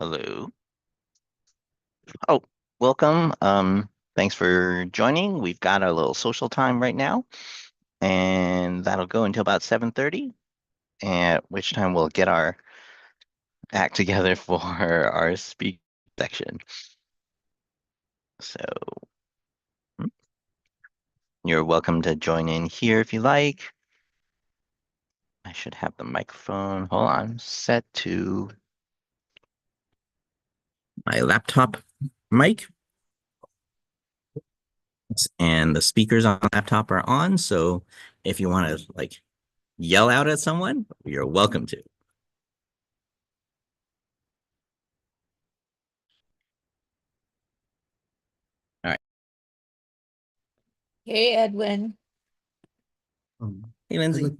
Hello. Oh, welcome. Thanks for joining. We've got a little social time right now, and that'll go until about 7:30, at which time we'll get our act together for our speak section. So hmm, you're welcome to join in here if you like. I should have the microphone, hold on, set to my laptop mic, and the speakers on the laptop are on. So if you want to yell out at someone, you're welcome to. All right. Hey, Edwin. Hey, Lindsay.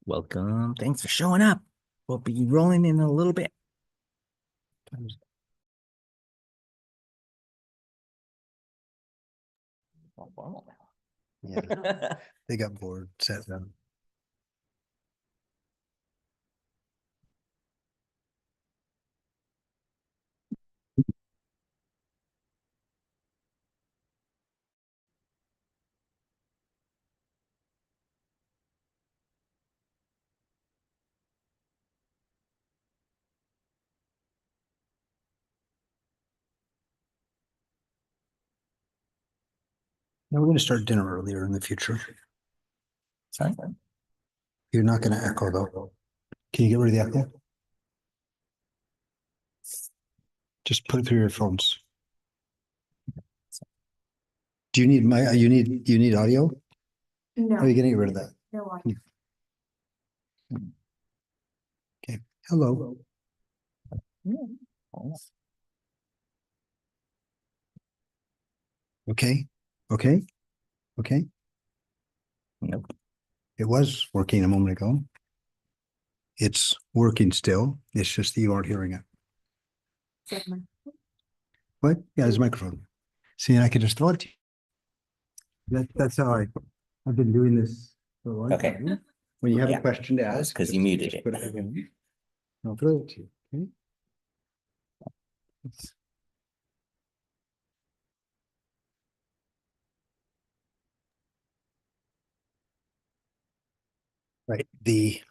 Welcome. Thanks for showing up. We'll be rolling in a little bit. Yeah, they got bored, sat down. Now we're going to start dinner earlier in the future. Sorry. You're not going to echo though. Can you get rid of the echo? Just put it through your phones. Do you need you need audio? No. Are you getting rid of that? No. Okay. Hello. Okay. Okay. Okay. Nope. It was working a moment ago. It's working still. It's just that you aren't hearing it. What? Yeah, there's a microphone. See, I can just throw it to you. That's how I've been doing this for a long Okay. time. When you have Yeah. a question to That's ask, 'cause you muted just it. put it in. I'll throw it to you. Okay. Right. The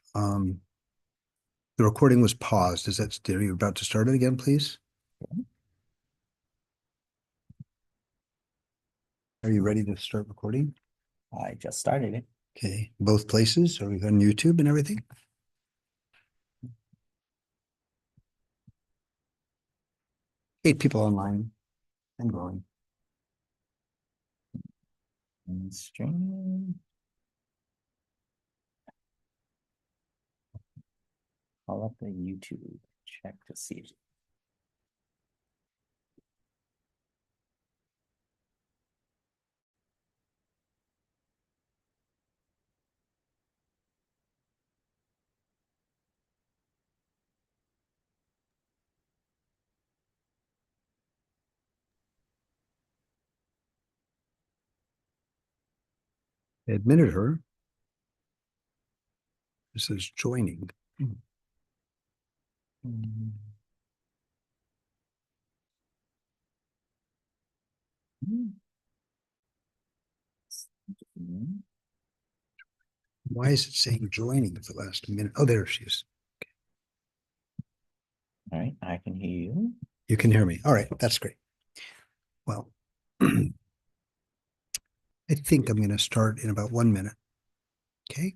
recording was paused. Are you about to start it again, please? Are you ready to start recording? I just started it. Okay, both places. Are we on YouTube and everything? Eight people online and growing. And stream. Call up the YouTube. Check to see. I admitted her. This is joining. Why is it saying joining at the last minute? Oh, there she is. All right, I can hear you. You can hear me. All right, that's great. Well, I think I'm going to start in about 1 minute. Okay.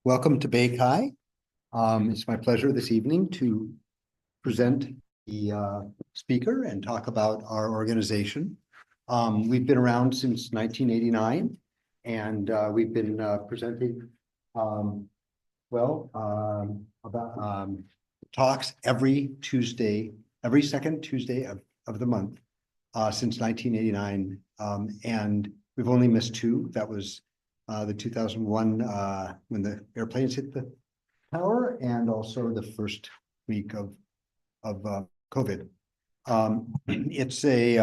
Welcome to Bay Kai. It's my pleasure this evening to present the speaker and talk about our organization. We've been around since 1989, and we've been presenting about talks every Tuesday, every second Tuesday of the month since 1989. And we've only missed two. That was the 2001 when the airplanes hit the tower, and also the first week of COVID. It's a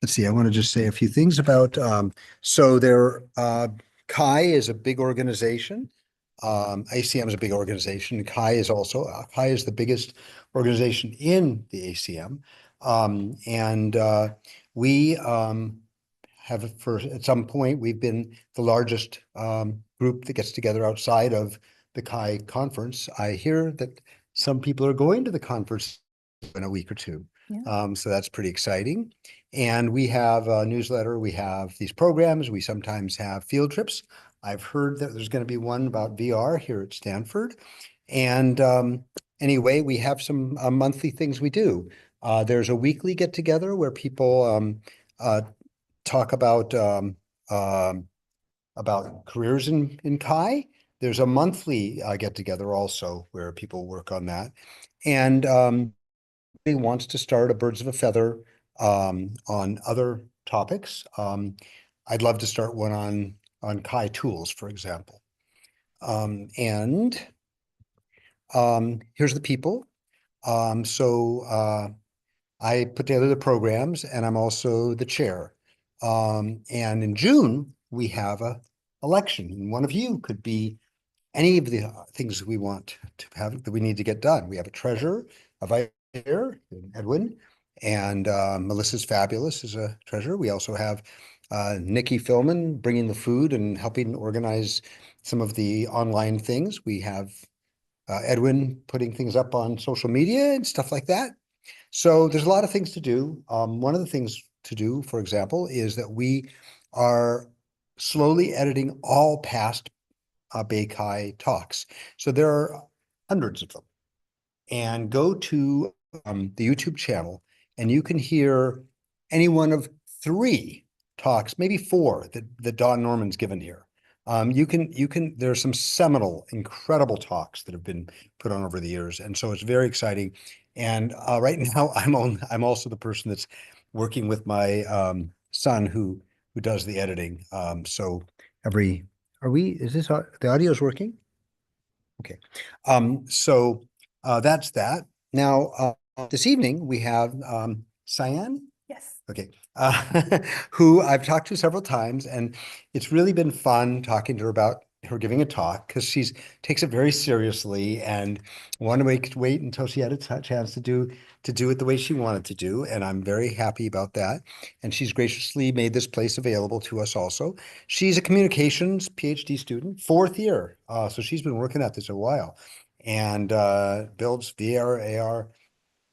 let's see, I want to just say a few things about so there CHI is a big organization. ACM is a big organization. CHI is also CHI is the biggest organization in the ACM. And we have for at some point we've been the largest group that gets together outside of the CHI conference. I hear that some people are going to the conference in a week or two. Yeah. So that's pretty exciting. And we have a newsletter, we have these programs, we sometimes have field trips. I've heard that there's going to be one about VR here at Stanford. And anyway, we have some monthly things we do. There's a weekly get together where people talk about careers in CHI. There's a monthly get together also where people work on that. And he wants to start a birds of a feather on other topics. I'd love to start one on CHI tools, for example. And here's the people. So I put together the programs, and I'm also the chair. And in June, we have a election, and one of you could be any of the things we want to have that we need to get done. We have a treasurer, a vice chair, Edwin, and Melissa's fabulous as a treasurer. We also have Nikki Philman bringing the food and helping organize some of the online things. We have Edwin putting things up on social media and stuff like that. So there's a lot of things to do. One of the things to do, for example, is that we are slowly editing all past Bay Kai talks. So there are hundreds of them. And go to the YouTube channel, and you can hear any one of 3 talks, maybe 4 that Don Norman's given here. There are some seminal, incredible talks that have been put on over the years, and so it's very exciting. And right now, I'm also the person that's working with my son who does the editing. So is this the audio is working? Okay. So that's that. Now this evening we have Cyan. Yes. Okay, who I've talked to several times, and it's really been fun talking to her about her giving a talk, because she takes it very seriously and wanted to wait until she had a chance to do it the way she wanted to do, and I'm very happy about that. And she's graciously made this place available to us also. She's a communications PhD student, 4th year, so she's been working at this a while, and builds VR,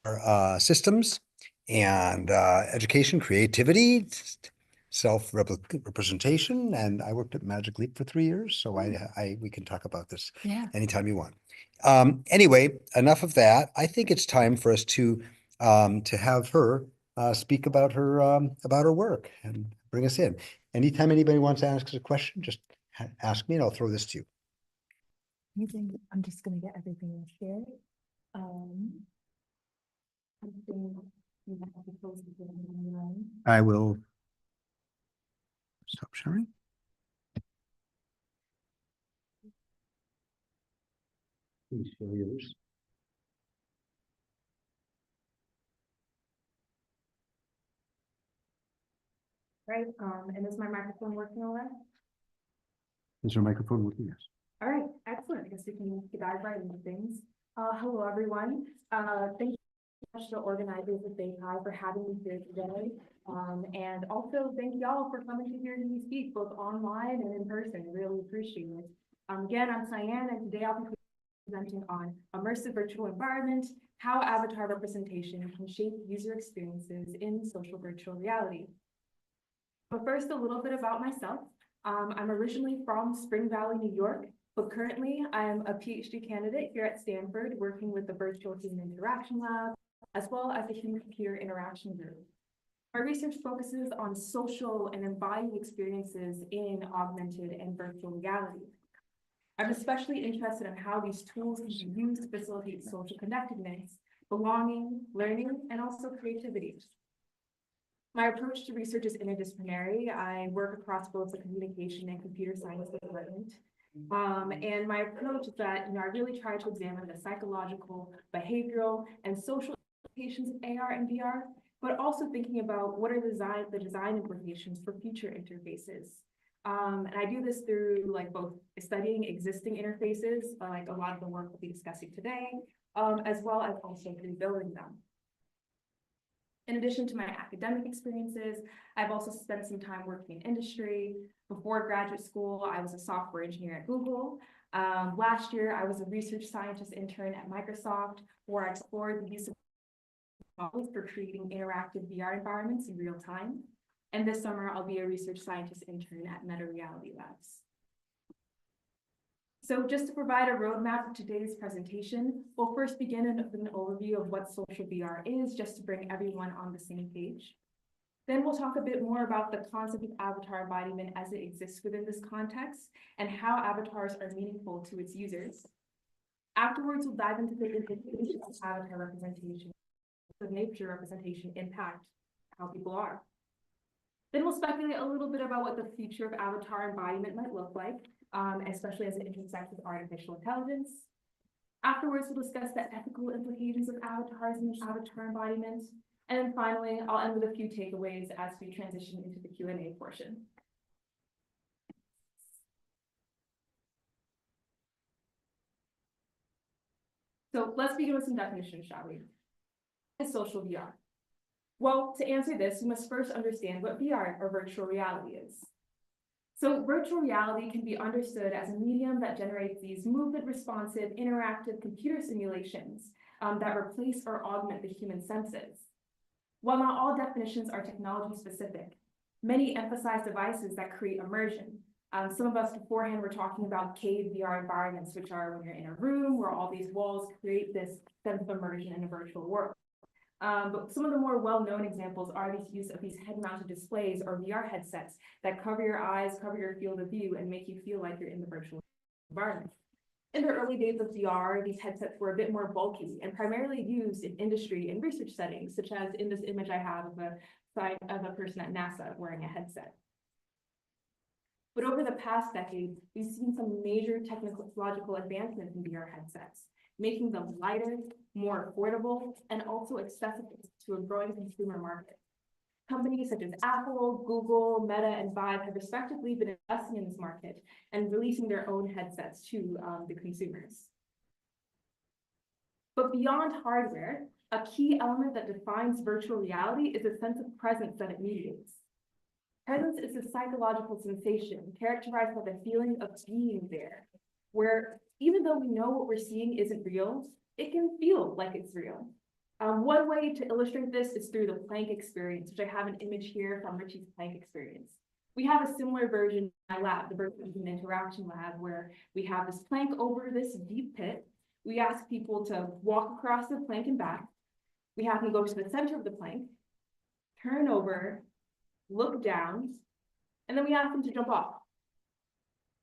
AR systems and education, creativity, self-representation. And I worked at Magic Leap for 3 years, so we can talk about this anytime you want. Anyway, enough of that. I think it's time for us to have her speak about her work and bring us in. Anytime anybody wants to ask us a question, just ask me and I'll throw this to you. Amazing. I'm just going to get everything shared. I will stop sharing. Please share yours. Right. And is my microphone working all right? Is your microphone working? Yes. All right. Excellent. I guess we can dive right into things. Hello, everyone. Thank you so much to the organizers of Bay Kai for having me here today. And also thank y'all for coming to hear me speak, both online and in person. Really appreciate it. Again, I'm Cyan, and today I'll be presenting on immersive virtual environment, how avatar representation can shape user experiences in social virtual reality. But first, a little bit about myself. I'm originally from Spring Valley, New York, but currently I'm a PhD candidate here at Stanford working with the Virtual Human Interaction Lab, as well as the Human-Computer Interaction Group. My research focuses on social and embodied experiences in augmented and virtual reality. I'm especially interested in how these tools can be used to facilitate social connectedness, belonging, learning, and also creativity. My approach to research is interdisciplinary. I work across both the communication and computer science department. And my approach is that, I really try to examine the psychological, behavioral, and social implications of AR and VR, but also thinking about what are the design implications for future interfaces. And I do this through both studying existing interfaces, like a lot of the work we'll be discussing today, as well as also through building them. In addition to my academic experiences, I've also spent some time working in industry. Before graduate school, I was a software engineer at Google. Last year, I was a research scientist intern at Microsoft, where I explored the use of models for creating interactive VR environments in real time. And this summer, I'll be a research scientist intern at Meta Reality Labs. So just to provide a roadmap of today's presentation, we'll first begin with an overview of what social VR is, just to bring everyone on the same page. Then we'll talk a bit more about the concept of avatar embodiment as it exists within this context, and how avatars are meaningful to its users. Afterwards, we'll dive into the implications of avatar representation, the nature representation impact how people are. Then we'll speculate a little bit about what the future of avatar embodiment might look like, especially as it intersects with artificial intelligence. Afterwards, we'll discuss the ethical implications of avatars and avatar embodiment. And then finally, I'll end with a few takeaways as we transition into the Q&A portion. So let's begin with some definitions, shall we? What is social VR? Well, to answer this, we must first understand what VR, or virtual reality, is. So virtual reality can be understood as a medium that generates these movement-responsive, interactive computer simulations that replace or augment the human senses. While not all definitions are technology-specific, many emphasize devices that create immersion. Some of us beforehand were talking about cave VR environments, which are when you're in a room where all these walls create this sense of immersion in a virtual world. But some of the more well-known examples are these use of these head-mounted displays or VR headsets that cover your eyes, cover your field of view, and make you feel like you're in the virtual environment. In the early days of VR, these headsets were a bit more bulky and primarily used in industry and research settings, such as in this image I have of a person at NASA wearing a headset. But over the past decade, we've seen some major technological advancements in VR headsets, making them lighter, more affordable, and also accessible to a growing consumer market. Companies such as Apple, Google, Meta, and Vive have respectively been investing in this market and releasing their own headsets to the consumers. But beyond hardware, a key element that defines virtual reality is a sense of presence that it mediates. Presence is a psychological sensation characterized by the feeling of being there, where even though we know what we're seeing isn't real, it can feel like it's real. One way to illustrate this is through the Planck experience, which I have an image here from Richie's Planck experience. We have a similar version in my lab, the Virtual Human Interaction Lab, where we have this plank over this deep pit. We ask people to walk across the plank and back. We have them go to the center of the plank, turn over, look down, and then we ask them to jump off.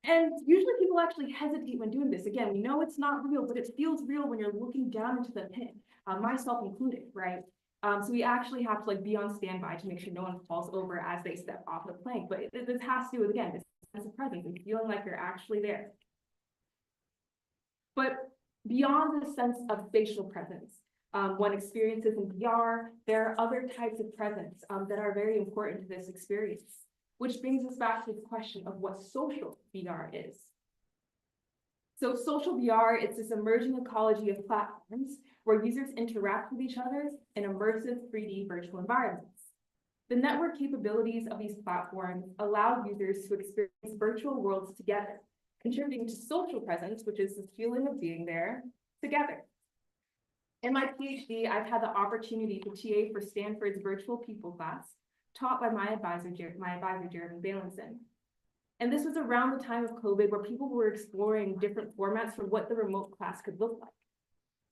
And usually people actually hesitate when doing this. Again, we know it's not real, but it feels real when you're looking down into the pit, myself included, right? So we actually have to be on standby to make sure no one falls over as they step off the plank. But this has to do with, again, this sense of presence and feeling like you're actually there. But beyond the sense of facial presence, one experiences in VR, there are other types of presence that are very important to this experience, which brings us back to the question of what social VR is. So social VR, it's this emerging ecology of platforms where users interact with each other in immersive 3D virtual environments. The network capabilities of these platforms allow users to experience virtual worlds together, contributing to social presence, which is the feeling of being there together. In my PhD, I've had the opportunity to TA for Stanford's virtual people class, taught by my advisor, Jeremy Bailenson. And this was around the time of COVID where people were exploring different formats for what the remote class could look like.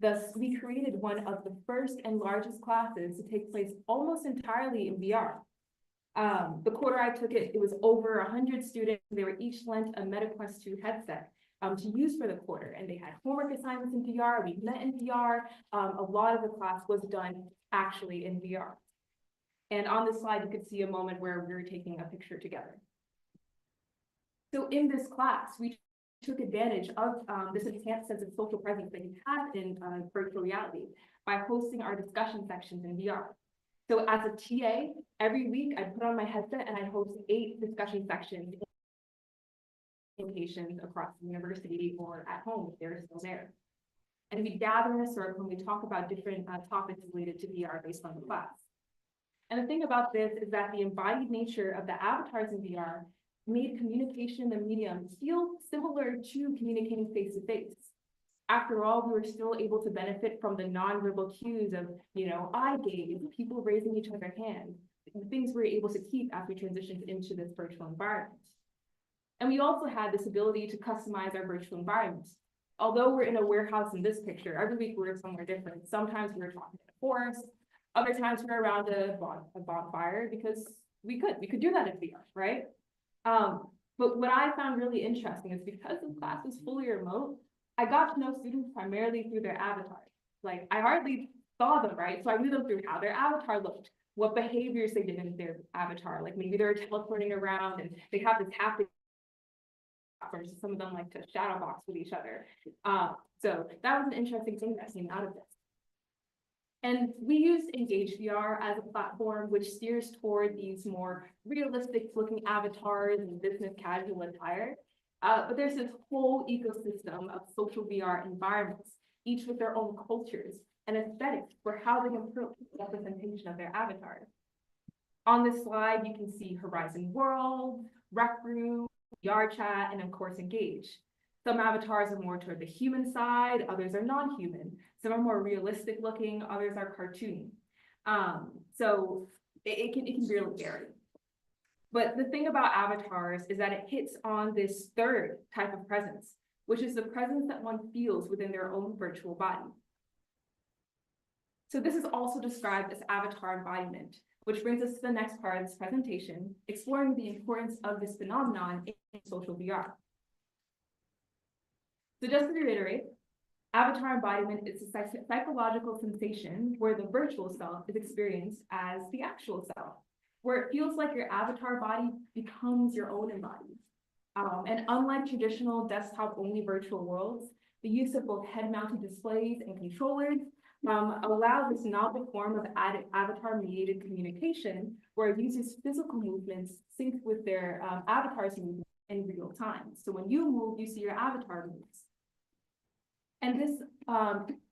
Thus, we created one of the first and largest classes to take place almost entirely in VR. The quarter I took it, it was over 100 students. They were each lent a MetaQuest 2 headset to use for the quarter. And they had homework assignments in VR, we met in VR. A lot of the class was done actually in VR. And on this slide, you could see a moment where we were taking a picture together. So in this class, we took advantage of this enhanced sense of social presence that you have in virtual reality by hosting our discussion sections in VR. So as a TA, every week I'd put on my headset and I'd host 8 discussion sections in locations across the university or at home if they're still there. And we gather in a circle and we talk about different topics related to VR based on the class. And the thing about this is that the embodied nature of the avatars in VR made communication in the medium feel similar to communicating face to face. After all, we were still able to benefit from the nonverbal cues of, eye gaze, people raising each other's hands, the things we were able to keep as we transitioned into this virtual environment. And we also had this ability to customize our virtual environments. Although we're in a warehouse in this picture, every week we're somewhere different. Sometimes we were talking in a forest, other times we were around a bonfire because we could do that in VR, right? But what I found really interesting is because the class was fully remote, I got to know students primarily through their avatars. Like I hardly saw them, right? So I knew them through how their avatar looked, what behaviors they did in their avatar. Like maybe they're teleporting around and they have this haptic platform. So some of them like to shadow box with each other. So that was an interesting thing that came out of this. And we used Engage VR as a platform which steers toward these more realistic looking avatars and business casual attire. But there's this whole ecosystem of social VR environments, each with their own cultures and aesthetics for how they approach the representation of their avatars. On this slide, you can see Horizon World, Rec Room, VR Chat, and of course, Engage. Some avatars are more toward the human side, others are non-human. Some are more realistic looking, others are cartoon. So it can really vary. But the thing about avatars is that it hits on this third type of presence, which is the presence that one feels within their own virtual body. So this is also described as avatar embodiment, which brings us to the next part of this presentation, exploring the importance of this phenomenon in social VR. So just to reiterate, avatar embodiment is a psychological sensation where the virtual self is experienced as the actual self, where it feels like your avatar body becomes your own embodied. And unlike traditional desktop-only virtual worlds, the use of both head-mounted displays and controllers allows this novel form of avatar-mediated communication, where it uses physical movements synced with their avatar's movement in real time. So when you move, you see your avatar moves. And this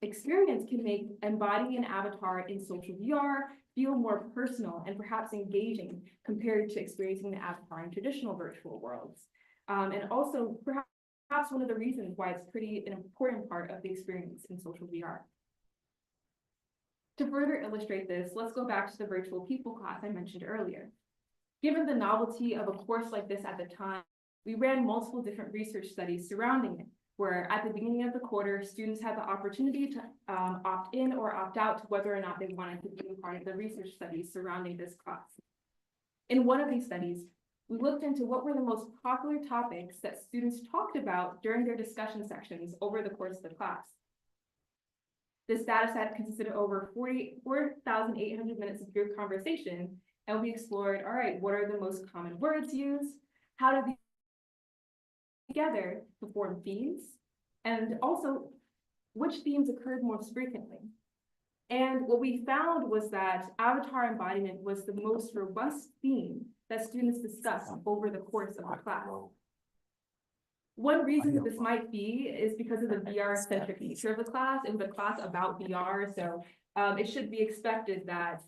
experience can make embodying an avatar in social VR feel more personal and perhaps engaging compared to experiencing the avatar in traditional virtual worlds. And also perhaps one of the reasons why it's an important part of the experience in social VR. To further illustrate this, let's go back to the virtual people class I mentioned earlier. Given the novelty of a course like this at the time, we ran multiple different research studies surrounding it, where at the beginning of the quarter, students had the opportunity to opt in or opt out to whether or not they wanted to be a part of the research studies surrounding this class. In one of these studies, we looked into what were the most popular topics that students talked about during their discussion sections over the course of the class. This data set consisted of over 4,800 minutes of group conversation, and we explored, all right, what are the most common words used? How do these together to form themes, and also which themes occurred most frequently. And what we found was that avatar embodiment was the most robust theme that students discussed over the course of the class. One reason that this might be is because of the VR-centric nature of the class. It was a class about VR, so it should be expected that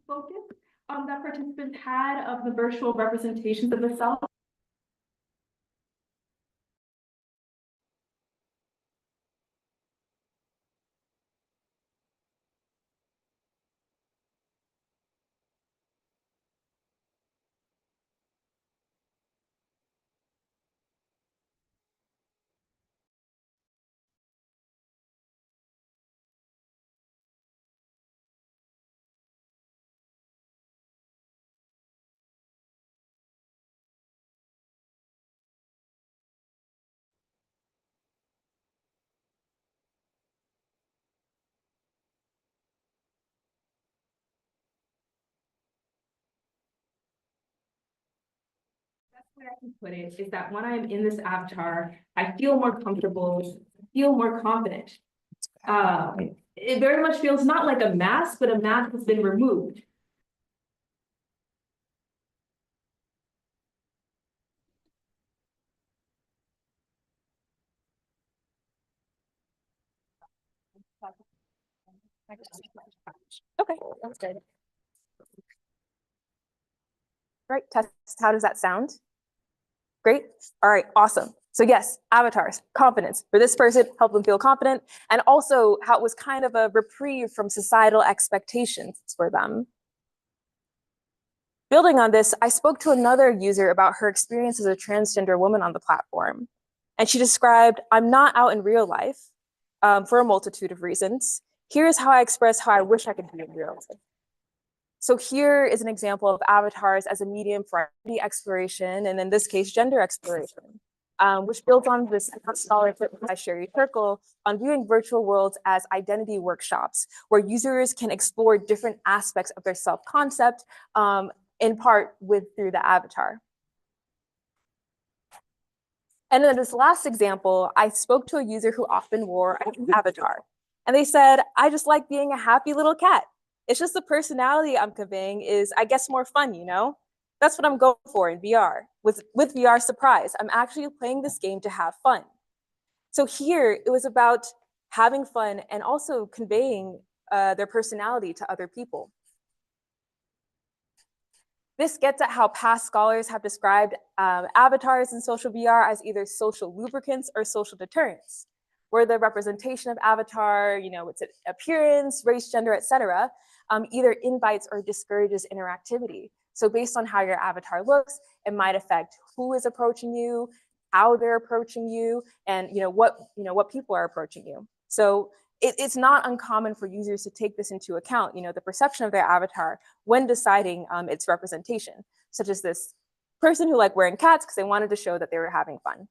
focus, that participants had of the virtual representations of the self. Best way I can put it is that when I'm in this avatar, I feel more comfortable, feel more confident. It very much feels not like a mask, but a mask has been removed. Okay, that's good. Right, test, how does that sound? Great, all right, awesome. So yes, avatars, confidence. For this person, help them feel confident, and also how it was kind of a reprieve from societal expectations for them. Building on this, I spoke to another user about her experience as a transgender woman on the platform. And she described, I'm not out in real life for a multitude of reasons. Here's how I express how I wish I could be in real life. So here is an example of avatars as a medium for identity exploration, and in this case, gender exploration, which builds on this scholarship by Sherry Turkle on viewing virtual worlds as identity workshops, where users can explore different aspects of their self-concept, in part through the avatar. And then this last example, I spoke to a user who often wore an avatar. And they said, I just like being a happy little cat. It's just the personality I'm conveying is, I guess, more fun, you know? That's what I'm going for in VR. With VR Surprise, I'm actually playing this game to have fun. So here, it was about having fun and also conveying their personality to other people. This gets at how past scholars have described avatars in social VR as either social lubricants or social deterrents, where the representation of avatar, you know, its appearance, race, gender, etc., either invites or discourages interactivity. So based on how your avatar looks, it might affect who is approaching you, how they're approaching you, and what people are approaching you. So it's not uncommon for users to take this into account, the perception of their avatar when deciding its representation, such as this person who liked wearing cats because they wanted to show that they were having fun.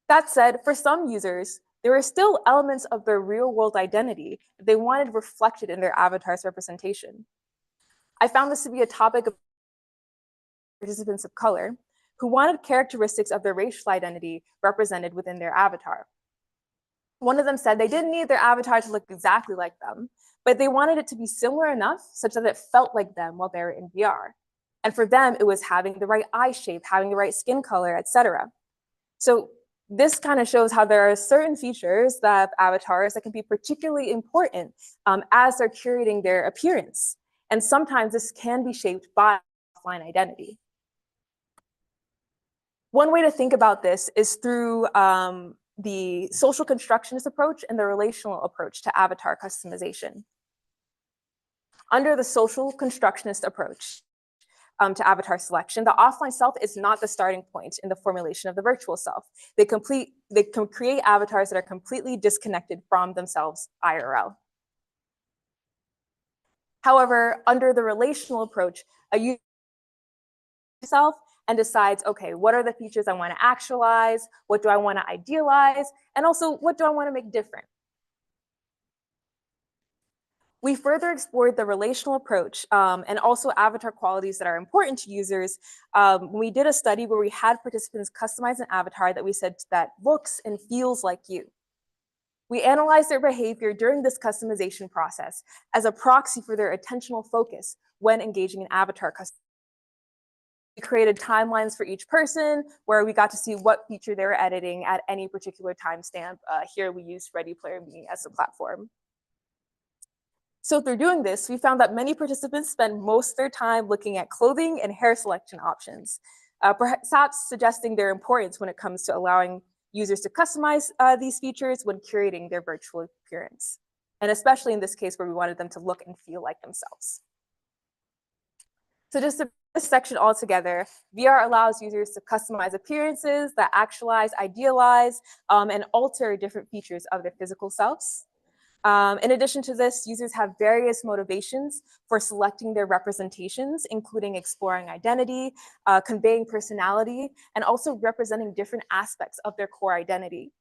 That said, for some users, there are still elements of their real world identity that they wanted reflected in their avatar's representation. I found this to be a topic of participants of color who wanted characteristics of their racial identity represented within their avatar. One of them said they didn't need their avatar to look exactly like them, but they wanted it to be similar enough such that it felt like them while they were in VR. And for them, it was having the right eye shape, having the right skin color, etc. So this kind of shows how there are certain features that avatars that can be particularly important as they're curating their appearance. And sometimes this can be shaped by offline identity. One way to think about this is through the social constructionist approach and the relational approach to avatar customization. Under the social constructionist approach to avatar selection, the offline self is not the starting point in the formulation of the virtual self. They can create avatars that are completely disconnected from themselves IRL. However, under the relational approach, a user self and decides, okay, what are the features I want to actualize? What do I want to idealize? And also, what do I want to make different? We further explored the relational approach and also avatar qualities that are important to users when we did a study where we had participants customize an avatar that we said that looks and feels like you. We analyzed their behavior during this customization process as a proxy for their attentional focus when engaging in avatar customization. We created timelines for each person where we got to see what feature they were editing at any particular timestamp. Here we used Ready Player Me as the platform. So through doing this, we found that many participants spend most of their time looking at clothing and hair selection options, perhaps suggesting their importance when it comes to allowing users to customize these features when curating their virtual appearance. And especially in this case where we wanted them to look and feel like themselves. So just to put this section all together, VR allows users to customize appearances that actualize, idealize, and alter different features of their physical selves. In addition to this, users have various motivations for selecting their representations, including exploring identity, conveying personality, and also representing different aspects of their core identity.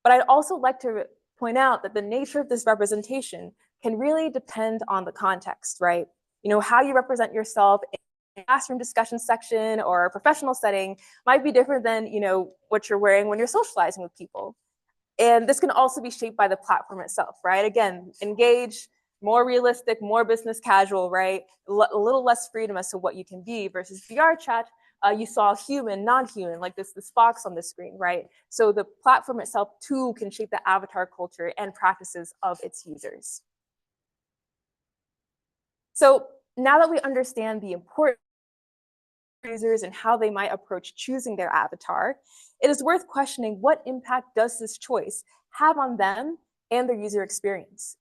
But I'd also like to point out that the nature of this representation can really depend on the context, right? You know, how you represent yourself in a classroom discussion section or a professional setting might be different than, you know, what you're wearing when you're socializing with people. And this can also be shaped by the platform itself, right? Again, engage, more realistic, more business casual, right? A little less freedom as to what you can be versus VR chat. You saw human, non-human, like this box on the screen, right? So the platform itself too can shape the avatar culture and practices of its users. So now that we understand the importance of users and how they might approach choosing their avatar, it is worth questioning what impact does this choice have on them and their user experience.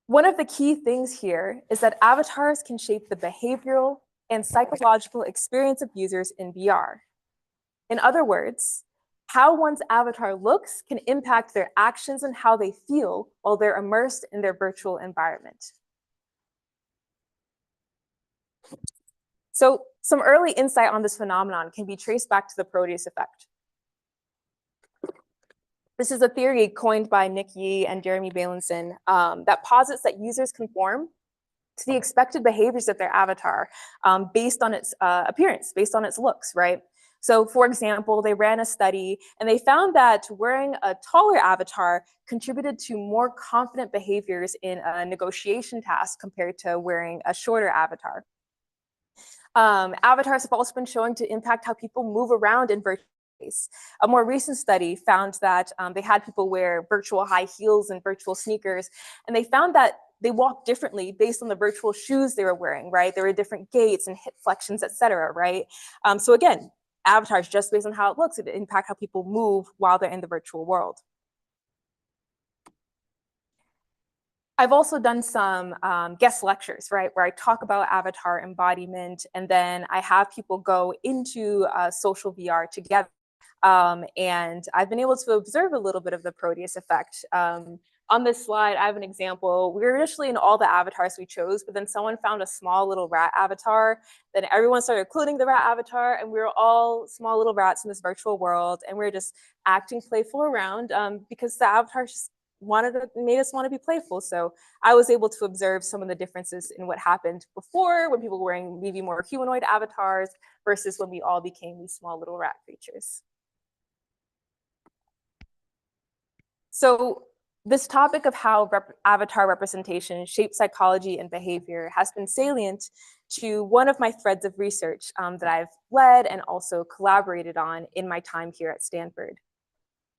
One of the key things here is that avatars can shape the behavioral and psychological experience of users in VR. In other words, how one's avatar looks can impact their actions and how they feel while they're immersed in their virtual environment. So some early insight on this phenomenon can be traced back to the Proteus effect. This is a theory coined by Nick Yee and Jeremy Bailenson that posits that users conform to the expected behaviors of their avatar based on its appearance, based on its looks, right? So for example, they ran a study and they found that wearing a taller avatar contributed to more confident behaviors in a negotiation task compared to wearing a shorter avatar. Avatars have also been shown to impact how people move around in virtual space. A more recent study found that they had people wear virtual high heels and virtual sneakers, and they found that they walked differently based on the virtual shoes they were wearing, right? There were different gaits and hip flexions, et cetera, right? So again, avatars, just based on how it looks, it impact how people move while they're in the virtual world. I've also done some guest lectures, right, where I talk about avatar embodiment, and then I have people go into social VR together. And I've been able to observe a little bit of the Proteus effect. On this slide, I have an example. We were initially in all the avatars we chose, but then someone found a small little rat avatar. Then everyone started including the rat avatar, and we were all small little rats in this virtual world, and we were just acting playful around because the avatars just made us want to be playful. So I was able to observe some of the differences in what happened before when people were wearing maybe more humanoid avatars versus when we all became these small little rat creatures. So this topic of how avatar representation shapes psychology and behavior has been salient to one of my threads of research that I've led and also collaborated on in my time here at Stanford.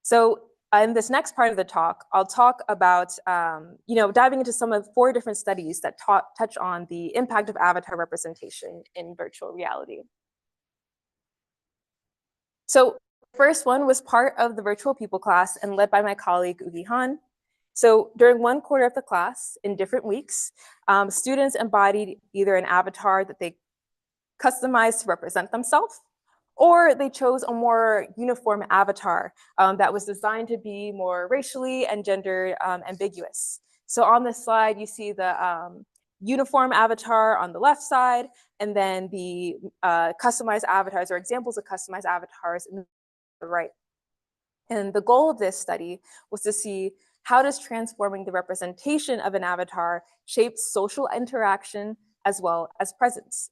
So in this next part of the talk, I'll talk about diving into some of 4 different studies that touch on the impact of avatar representation in virtual reality. So the first one was part of the virtual people class and led by my colleague Ugi Han. So during one quarter of the class, in different weeks, students embodied either an avatar that they customized to represent themselves, or they chose a more uniform avatar that was designed to be more racially and gender ambiguous. So on this slide, you see the uniform avatar on the left side, and then the customized avatars or examples of customized avatars in the right. And the goal of this study was to see how does transforming the representation of an avatar shape social interaction as well as presence.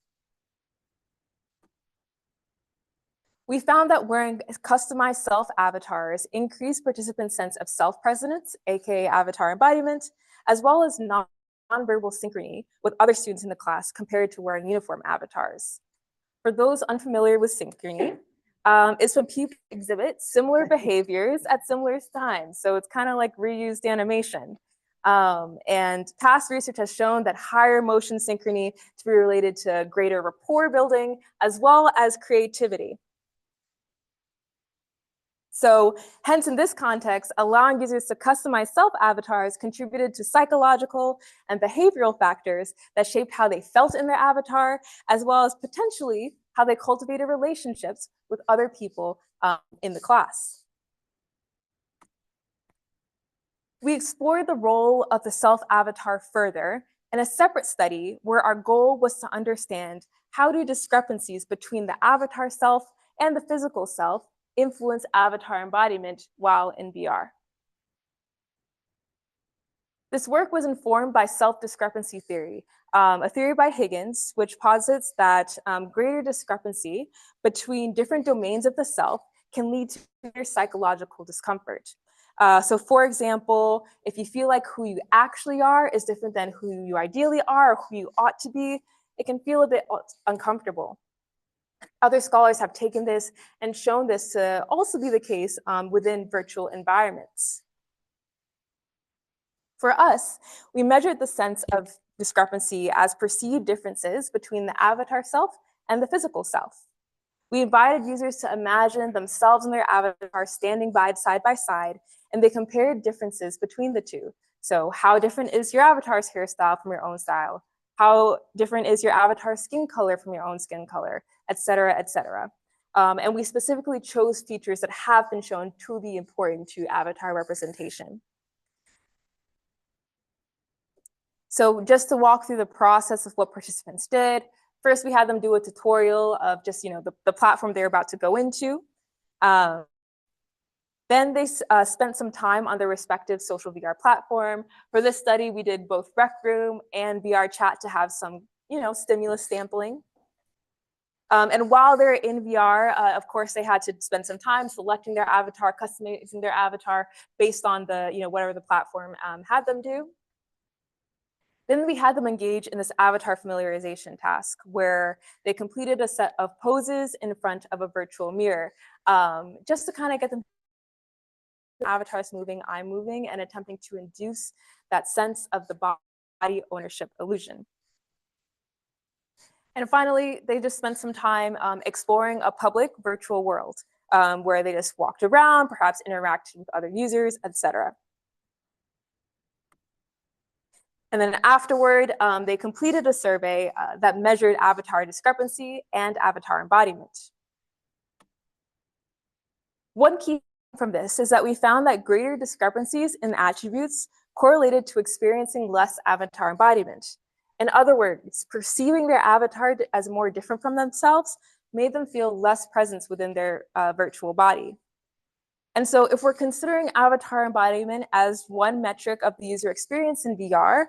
We found that wearing customized self-avatars increased participants' sense of self-presence, aka avatar embodiment, as well as non-verbal synchrony with other students in the class compared to wearing uniform avatars. For those unfamiliar with synchrony, is when people exhibit similar behaviors at similar times. So it's kind of like reused animation. And past research has shown that higher motion synchrony to be related to greater rapport building as well as creativity. So hence in this context, allowing users to customize self-avatars contributed to psychological and behavioral factors that shaped how they felt in their avatar, as well as potentially how they cultivated relationships with other people in the class. We explored the role of the self-avatar further in a separate study where our goal was to understand how do discrepancies between the avatar self and the physical self influence avatar embodiment while in VR. This work was informed by self-discrepancy theory, a theory by Higgins, which posits that greater discrepancy between different domains of the self can lead to greater psychological discomfort. So for example, if you feel like who you actually are is different than who you ideally are or who you ought to be, it can feel a bit uncomfortable. Other scholars have taken this and shown this to also be the case within virtual environments. For us, we measured the sense of discrepancy as perceived differences between the avatar self and the physical self. We invited users to imagine themselves and their avatar standing side by side, and they compared differences between the two. So how different is your avatar's hairstyle from your own style? How different is your avatar's skin color from your own skin color, et cetera, et cetera. And we specifically chose features that have been shown to be important to avatar representation. So just to walk through the process of what participants did, first we had them do a tutorial of just the platform they're about to go into. Then they spent some time on their respective social VR platform. For this study, we did both Rec Room and VR Chat to have some stimulus sampling. And while they're in VR, of course, they had to spend some time selecting their avatar, customizing their avatar based on the whatever the platform had them do. Then we had them engage in this avatar familiarization task where they completed a set of poses in front of a virtual mirror, just to kind of get them avatars moving, I'm moving, and attempting to induce that sense of the body ownership illusion. And finally, they just spent some time exploring a public virtual world where they just walked around, perhaps interacted with other users, etc. And then afterward, they completed a survey that measured avatar discrepancy and avatar embodiment. One key from this is that we found that greater discrepancies in attributes correlated to experiencing less avatar embodiment. In other words, perceiving their avatar as more different from themselves made them feel less presence within their virtual body. And so if we're considering avatar embodiment as one metric of the user experience in VR,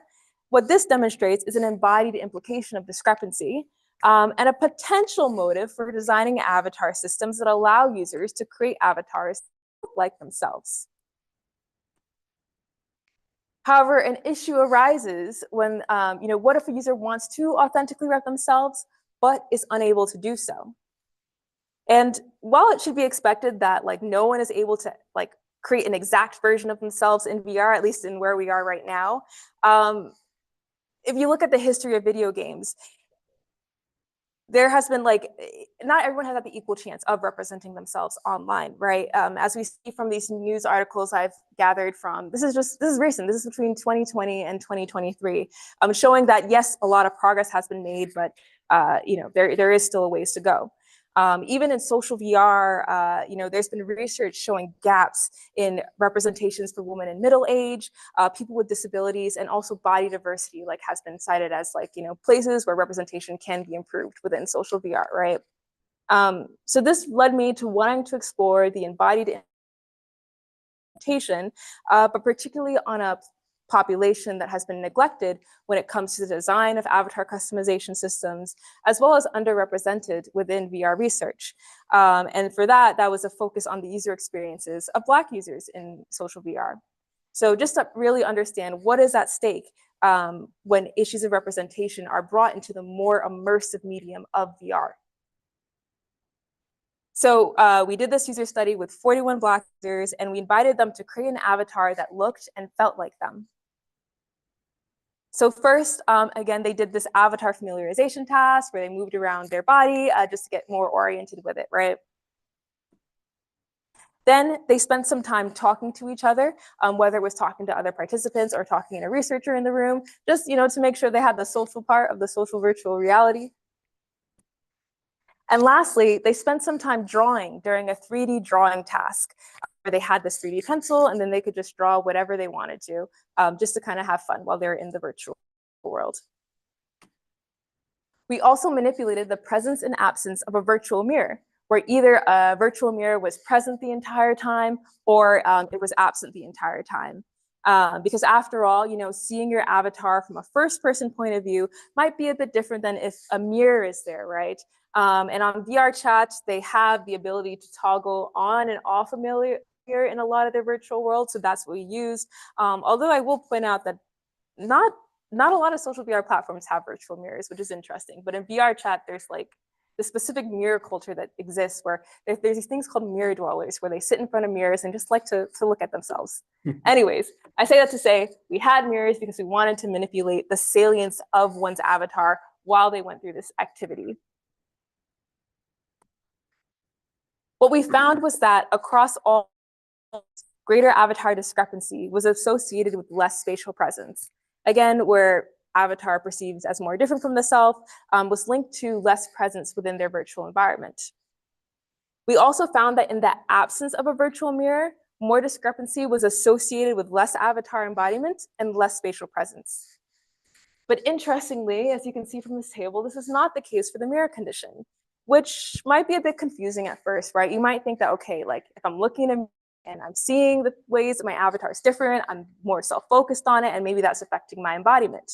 what this demonstrates is an embodied implication of discrepancy and a potential motive for designing avatar systems that allow users to create avatars like themselves. However, an issue arises when, what if a user wants to authentically rep themselves, but is unable to do so? And while it should be expected that no one is able to create an exact version of themselves in VR, at least in where we are right now, if you look at the history of video games, there has been not everyone has had the equal chance of representing themselves online, right? As we see from these news articles I've gathered from, this is recent, this is between 2020 and 2023, showing that yes, a lot of progress has been made, but there is still a ways to go. Even in social VR, there's been research showing gaps in representations for women in middle age, people with disabilities, and also body diversity, has been cited as places where representation can be improved within social VR, right? So this led me to wanting to explore the embodied representation, but particularly on a population that has been neglected when it comes to the design of avatar customization systems, as well as underrepresented within VR research. And for that was a focus on the user experiences of Black users in social VR. So just to really understand what is at stake when issues of representation are brought into the more immersive medium of VR. So we did this user study with 41 Black users, and we invited them to create an avatar that looked and felt like them. So first, again, they did this avatar familiarization task where they moved around their body just to get more oriented with it, right? Then they spent some time talking to each other, whether it was talking to other participants or talking to a researcher in the room, just to make sure they had the social part of the social virtual reality. And lastly, they spent some time drawing during a 3D drawing task where they had this 3D pencil and then they could just draw whatever they wanted to, just to kind of have fun while they're in the virtual world. We also manipulated the presence and absence of a virtual mirror, where either a virtual mirror was present the entire time or it was absent the entire time. Because after all, seeing your avatar from a first-person point of view might be a bit different than if a mirror is there, right? And on VR chat, they have the ability to toggle on and off a mirror in a lot of their virtual worlds, so that's what we use. Although I will point out that not a lot of social VR platforms have virtual mirrors, which is interesting. But in VR chat, there's like the specific mirror culture that exists where there's these things called mirror dwellers, where they sit in front of mirrors and just like to look at themselves. Anyways, I say that to say we had mirrors because we wanted to manipulate the salience of one's avatar while they went through this activity. What we found was that across all, greater avatar discrepancy was associated with less spatial presence. Again, where avatar perceived as more different from the self was linked to less presence within their virtual environment. We also found that in the absence of a virtual mirror, more discrepancy was associated with less avatar embodiment and less spatial presence. But interestingly, as you can see from this table, this is not the case for the mirror condition, which might be a bit confusing at first, right? You might think that, okay, like if I'm looking at and I'm seeing the ways that my avatar is different, I'm more self-focused on it, and maybe that's affecting my embodiment.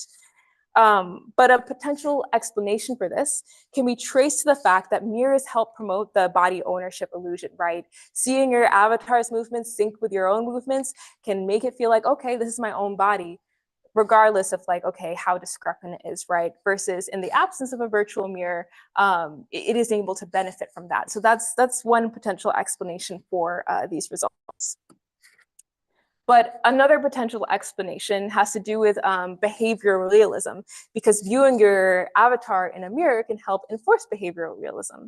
But a potential explanation for this can be traced to the fact that mirrors help promote the body ownership illusion, right? Seeing your avatar's movements sync with your own movements can make it feel like, okay, this is my own body, regardless of like, okay, how discrepant it is, right? Versus in the absence of a virtual mirror, it is able to benefit from that. So that's one potential explanation for these results. But another potential explanation has to do with behavioral realism, because viewing your avatar in a mirror can help enforce behavioral realism.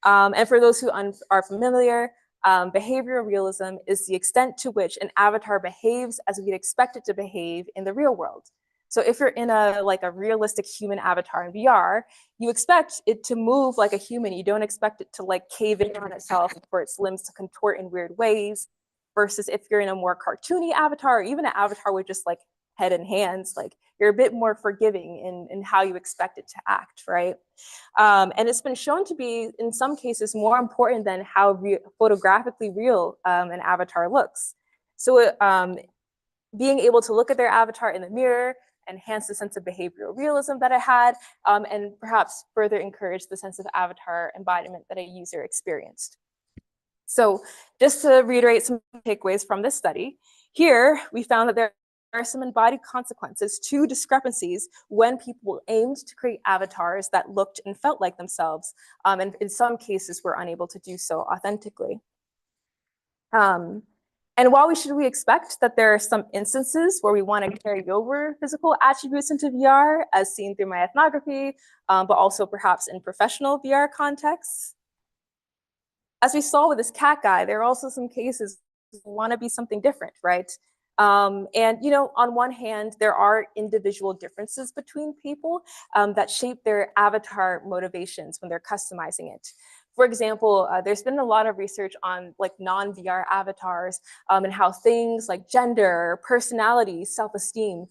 And for those who are familiar, behavioral realism is the extent to which an avatar behaves as we'd expect it to behave in the real world. So if you're in a realistic human avatar in VR, you expect it to move like a human. You don't expect it to like cave in on itself for its limbs to contort in weird ways. Versus if you're in a more cartoony avatar, or even an avatar with just like head and hands, like you're a bit more forgiving in how you expect it to act, right? And it's been shown to be, in some cases, more important than how photographically real an avatar looks. So being able to look at their avatar in the mirror enhance the sense of behavioral realism that it had, and perhaps further encourage the sense of avatar embodiment that a user experienced. So just to reiterate some takeaways from this study, here we found that there are some embodied consequences to discrepancies when people aimed to create avatars that looked and felt like themselves, and in some cases were unable to do so authentically. And while we expect that there are some instances where we want to carry over physical attributes into VR, as seen through my ethnography, but also perhaps in professional VR contexts, as we saw with this cat guy, there are also some cases who want to be something different, right? And on one hand, there are individual differences between people that shape their avatar motivations when they're customizing it. For example, there's been a lot of research on like non-VR avatars and how things like gender, personality, self-esteem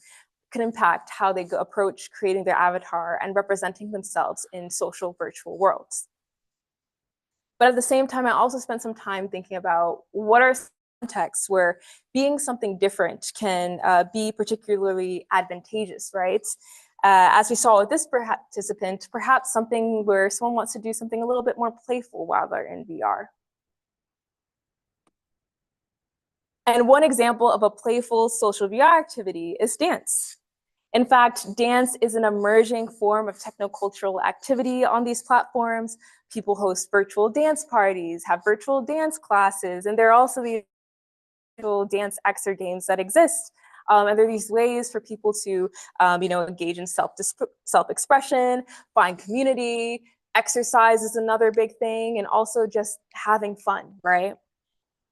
can impact how they approach creating their avatar and representing themselves in social virtual worlds. But at the same time, I also spent some time thinking about what are contexts where being something different can be particularly advantageous, right? As we saw with this participant, perhaps something where someone wants to do something a little bit more playful while they're in VR. And one example of a playful social VR activity is dance. In fact, dance is an emerging form of technocultural activity on these platforms. People host virtual dance parties, have virtual dance classes, and there are also these virtual dance exer games that exist. And there are these ways for people to, engage in self-expression, find community. Exercise is another big thing, and also just having fun, right?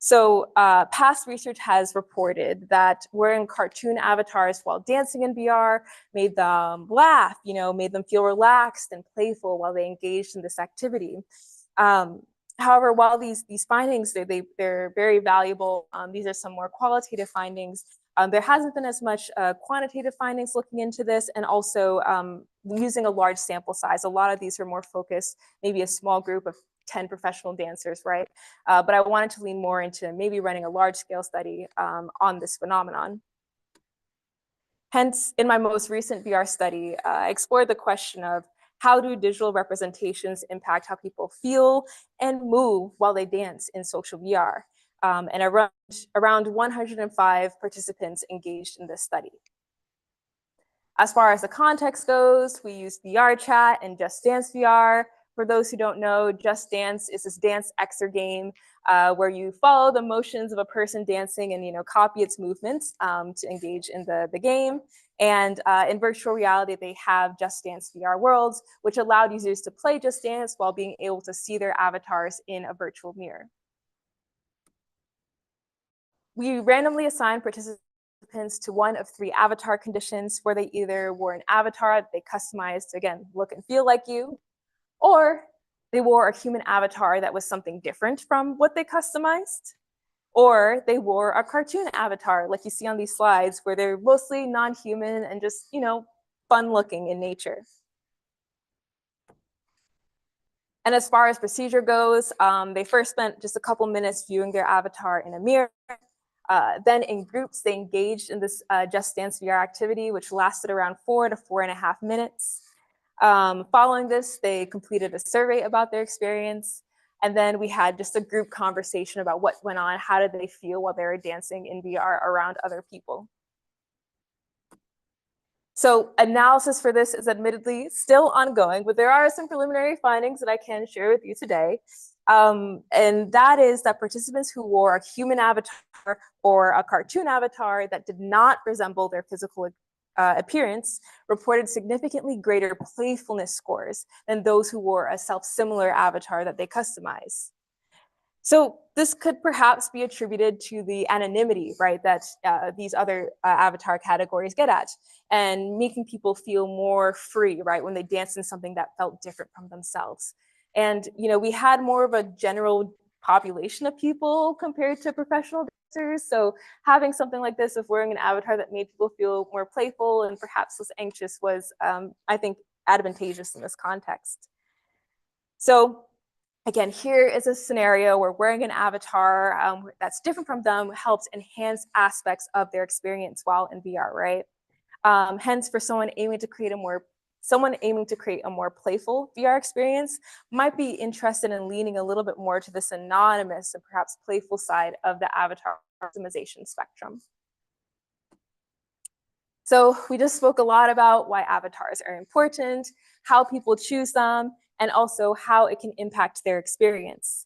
So past research has reported that wearing cartoon avatars while dancing in VR made them laugh, made them feel relaxed and playful while they engaged in this activity. However, while these findings, they're very valuable, these are some more qualitative findings. There hasn't been as much quantitative findings looking into this, and also using a large sample size. A lot of these are more focused, maybe a small group of 10 professional dancers, right? But I wanted to lean more into maybe running a large scale study on this phenomenon. Hence, in my most recent VR study, I explored the question of how do digital representations impact how people feel and move while they dance in social VR? And around 105 participants engaged in this study. As far as the context goes, we used VR chat and Just Dance VR. For those who don't know, Just Dance is this dance exer game where you follow the motions of a person dancing and copy its movements to engage in the game. And in virtual reality, they have Just Dance VR worlds, which allowed users to play Just Dance while being able to see their avatars in a virtual mirror. We randomly assigned participants to one of 3 avatar conditions where they either wore an avatar that they customized to, again, look and feel like you, or they wore a human avatar that was something different from what they customized, or they wore a cartoon avatar like you see on these slides where they're mostly non-human and just, fun looking in nature. And as far as procedure goes, they first spent just a couple minutes viewing their avatar in a mirror. Then in groups, they engaged in this Just Dance VR activity, which lasted around 4 to 4.5 minutes. Following this, they completed a survey about their experience. And then we had just a group conversation about what went on, how did they feel while they were dancing in VR around other people. So analysis for this is admittedly still ongoing, but there are some preliminary findings that I can share with you today. And that is that participants who wore a human avatar or a cartoon avatar that did not resemble their physical appearance reported significantly greater playfulness scores than those who wore a self-similar avatar that they customized. So this could perhaps be attributed to the anonymity, right, that these other avatar categories get at, and making people feel more free, right, when they danced in something that felt different from themselves. And we had more of a general population of people compared to professional dancers. So having something like this of wearing an avatar that made people feel more playful and perhaps less anxious was, I think, advantageous in this context. So again, here is a scenario where wearing an avatar that's different from them helps enhance aspects of their experience while in VR, right? Hence, for someone aiming to create a more playful VR experience might be interested in leaning a little bit more to this anonymous and perhaps playful side of the avatar optimization spectrum. So we just spoke a lot about why avatars are important, how people choose them, and also how it can impact their experience.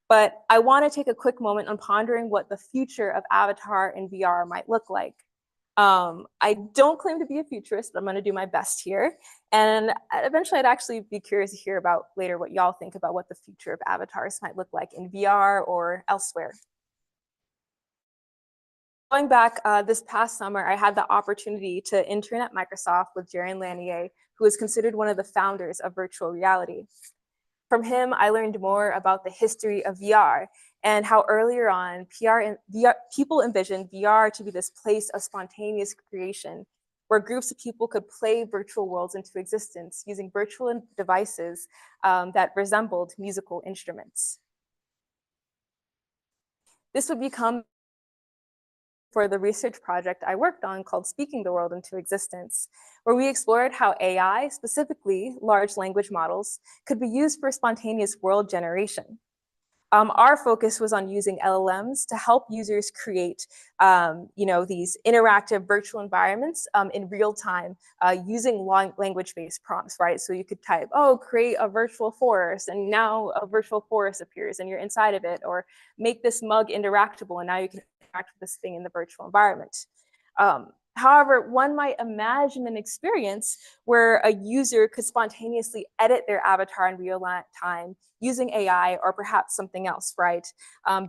But I want to take a quick moment on pondering what the future of avatar in VR might look like. I don't claim to be a futurist, but I'm going to do my best here. And eventually I'd actually be curious to hear about later what y'all think about what the future of avatars might look like in VR or elsewhere. Going back this past summer, I had the opportunity to intern at Microsoft with Jaron Lanier, who is considered one of the founders of virtual reality. From him, I learned more about the history of VR and how earlier on, people envisioned VR to be this place of spontaneous creation, where groups of people could play virtual worlds into existence using virtual devices that resembled musical instruments. This would become for the research project I worked on called Speaking the World into Existence, where we explored how AI, specifically large language models, could be used for spontaneous world generation. Our focus was on using LLMs to help users create, these interactive virtual environments in real time using language-based prompts, right? So you could type, oh, create a virtual forest, and now a virtual forest appears and you're inside of it, or make this mug interactable, and now you can interact with this thing in the virtual environment. However, one might imagine an experience where a user could spontaneously edit their avatar in real time using AI or perhaps something else, right?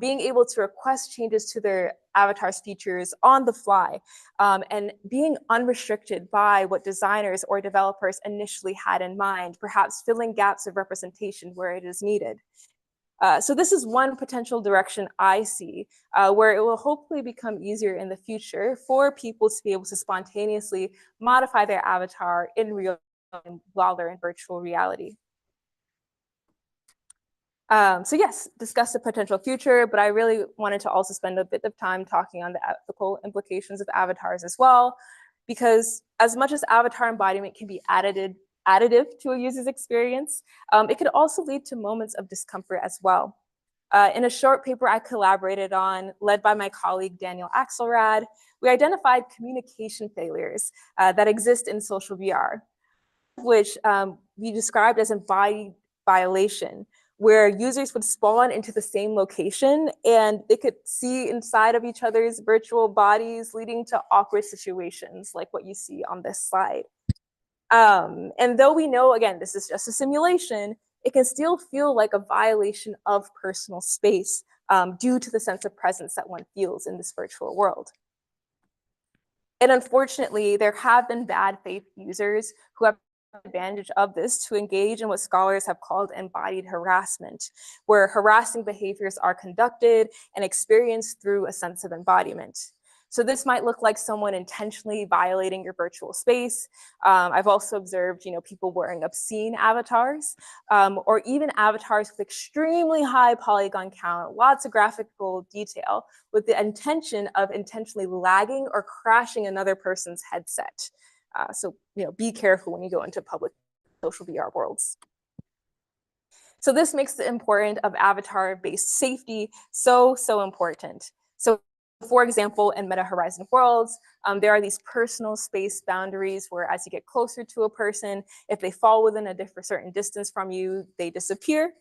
Being able to request changes to their avatar's features on the fly, and being unrestricted by what designers or developers initially had in mind, perhaps filling gaps of representation where it is needed. So this is one potential direction I see where it will hopefully become easier in the future for people to be able to spontaneously modify their avatar in real time while they're in virtual reality. So yes, discuss the potential future, but I really wanted to also spend a bit of time talking on the ethical implications of avatars as well, because as much as avatar embodiment can be additive to a user's experience, it could also lead to moments of discomfort as well. In a short paper I collaborated on, led by my colleague Daniel Axelrad, we identified communication failures that exist in social VR, which we described as embodied violation, where users would spawn into the same location and they could see inside of each other's virtual bodies, leading to awkward situations like what you see on this slide. And though we know, again, this is just a simulation, it can still feel like a violation of personal space due to the sense of presence that one feels in this virtual world. And unfortunately, there have been bad faith users who have taken advantage of this to engage in what scholars have called embodied harassment, where harassing behaviors are conducted and experienced through a sense of embodiment. So this might look like someone intentionally violating your virtual space. I've also observed, people wearing obscene avatars, or even avatars with extremely high polygon count, lots of graphical detail, with the intention of intentionally lagging or crashing another person's headset. So be careful when you go into public social VR worlds. So this makes the importance of avatar-based safety so important. So for example, in Meta Horizon worlds, there are these personal space boundaries where as you get closer to a person, if they fall within a certain distance from you, they disappear.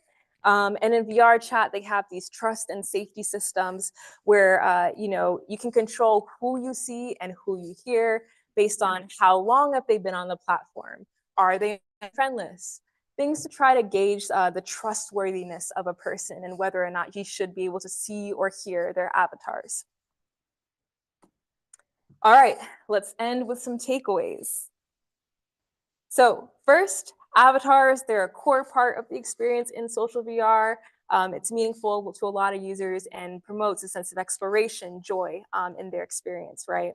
And in VR chat, they have these trust and safety systems where you can control who you see and who you hear based on how long have they been on the platform. Are they friendless? Things to try to gauge the trustworthiness of a person and whether or not you should be able to see or hear their avatars. All right, let's end with some takeaways. So first, avatars, they're a core part of the experience in social VR. It's meaningful to a lot of users and promotes a sense of exploration, joy in their experience, right?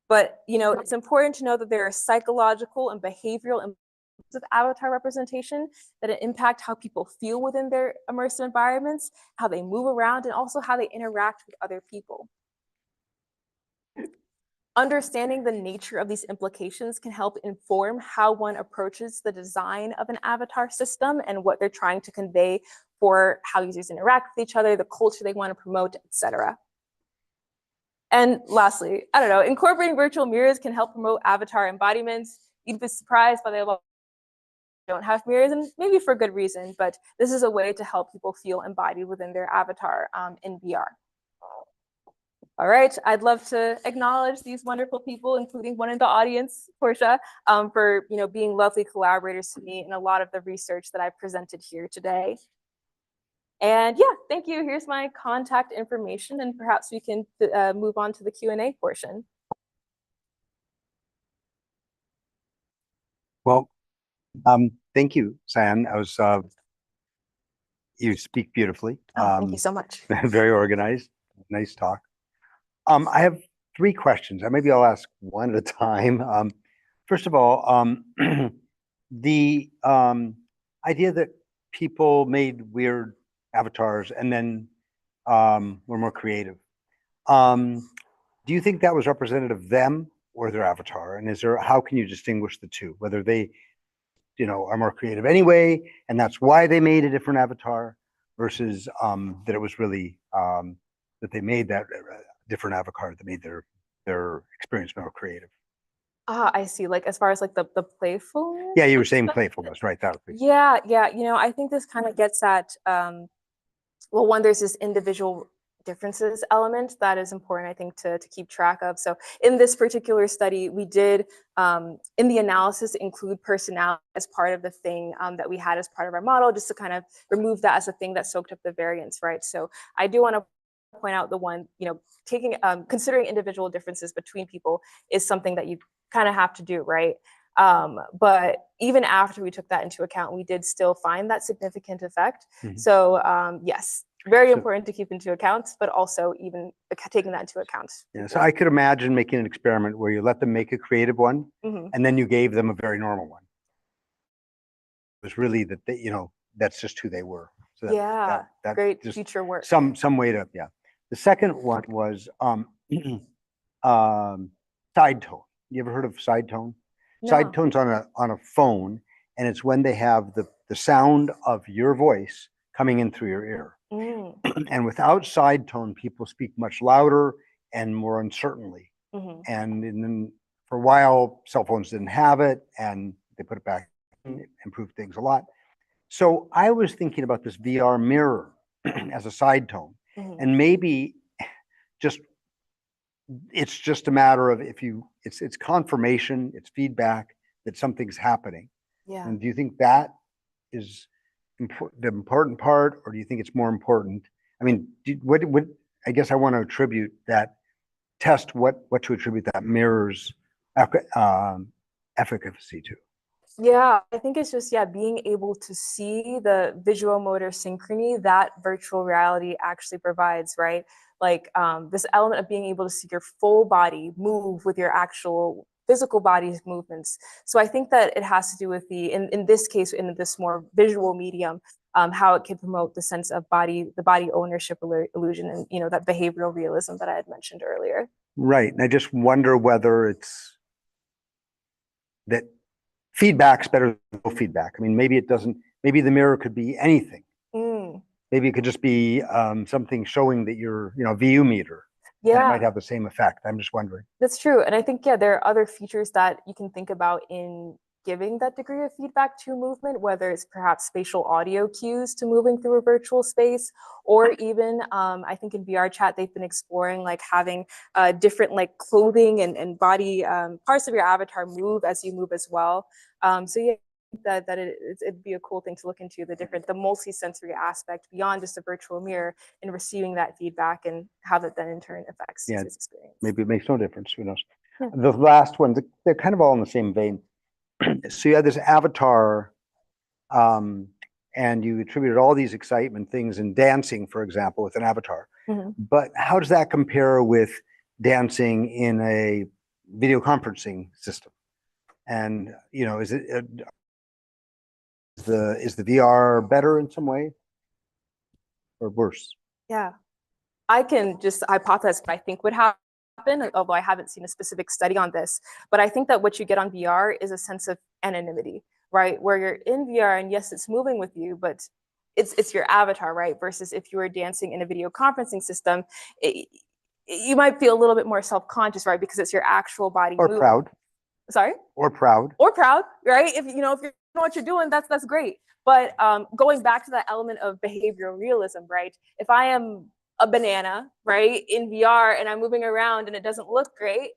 But it's important to know that there are psychological and behavioral implications of avatar representation that impact how people feel within their immersive environments, how they move around, and also how they interact with other people. Understanding the nature of these implications can help inform how one approaches the design of an avatar system and what they're trying to convey for how users interact with each other, the culture they want to promote, etc. And lastly, incorporating virtual mirrors can help promote avatar embodiments. You'd be surprised by the don't have mirrors, and maybe for good reason, but this is a way to help people feel embodied within their avatar in VR. All right, I'd love to acknowledge these wonderful people, including one in the audience, Portia, for being lovely collaborators to me in a lot of the research that I've presented here today. And yeah, thank you. Here's my contact information, and perhaps we can move on to the Q&A portion. Well, thank you, Cyan. You speak beautifully. Thank you so much. Very organized. Nice talk. I have 3 questions. Maybe I'll ask one at a time. First of all, the idea that people made weird avatars and then were more creative. Do you think that was representative of them or their avatar? And how can you distinguish the two? Whether they, are more creative anyway, and that's why they made a different avatar, versus that it was really that they made that different avatar that made their experience more creative. Ah, I see. Like as far as like the playfulness. Yeah, you were saying stuff? playfulness, right? That would be. Yeah, yeah. You know, I think this kind of gets at well, one, there's this individual differences element that is important, I think, to keep track of. So in this particular study, we did, in the analysis, include personality as part of the thing that we had as part of our model, just to kind of remove that as a thing that soaked up the variance, right? So I do want to point out the one, you know, taking, considering individual differences between people is something that you kind of have to do, right? But even after we took that into account, we did still find that significant effect. Mhm. So yes, very So- important to keep into account, but also even taking that into account. Yeah, so I could imagine making an experiment where you let them make a creative one, Mhm. and then you gave them a very normal one. It was really that they, you know, that's just who they were. So Yeah, that great just future work. some way to, yeah. The second one was side tone. You ever heard of side tone? Side No. tone's on a phone, and it's when they have the sound of your voice coming in through your ear. Mm, And without side tone, people speak much louder and more uncertainly. mhm. And then for a while, cell phones didn't have it, and they put it back in, improved things a lot. So I was thinking about this VR mirror as a side tone, Mhm. and maybe just it's just a matter of if you it's confirmation, it's feedback that something's happening. Yeah. And do you think that is the important part, or do you think it's more important? I mean, what I guess I want to attribute that test what to attribute that mirror's efficacy to. Yeah, I think it's just, yeah, being able to see the visual motor synchrony that virtual reality actually provides, right? Like this element of being able to see your full body move with your actual physical body's movements. So I think that it has to do with in this case, in this more visual medium, how it can promote the sense of the body ownership illusion and, you know, that behavioral realism that I had mentioned earlier. Right. And I just wonder whether it's that feedback's better than no feedback. I mean, maybe it doesn't, maybe the mirror could be anything. Mm. Maybe it could just be something showing that you're, you know, VU meter. And it Yeah. might have the same effect. I'm just wondering. That's true. And I think, yeah, there are other features that you can think about in giving that degree of feedback to movement, whether it's perhaps spatial audio cues to moving through a virtual space, or even I think in VR chat, they've been exploring like having different like clothing and body parts of your avatar move as you move as well. So yeah, that it'd be a cool thing to look into the multi-sensory aspect beyond just a virtual mirror and receiving that feedback and how that then in turn affects Yeah, his experience. maybe it makes no difference. Who knows? Yeah. The last one, they're kind of all in the same vein. So you had this avatar, and you attributed all these excitement things in dancing, for example, with an avatar. Mm-hmm. But how does that compare with dancing in a video conferencing system? And you know, is the VR better in some way or worse? Yeah, I can just hypothesize what I think would happen, although I haven't seen a specific study on this. But I think that what you get on VR is a sense of anonymity, right? Where you're in VR and yes, it's moving with you, but it's your avatar, right? Versus if you were dancing in a video conferencing system, you might feel a little bit more self-conscious, right? Because it's your actual body Or moving. proud? Sorry? Or proud? Or proud, right? If you know what you're doing, that's great. But going back to that element of behavioral realism, right? If I am a banana, right, in VR and I'm moving around and it doesn't look great,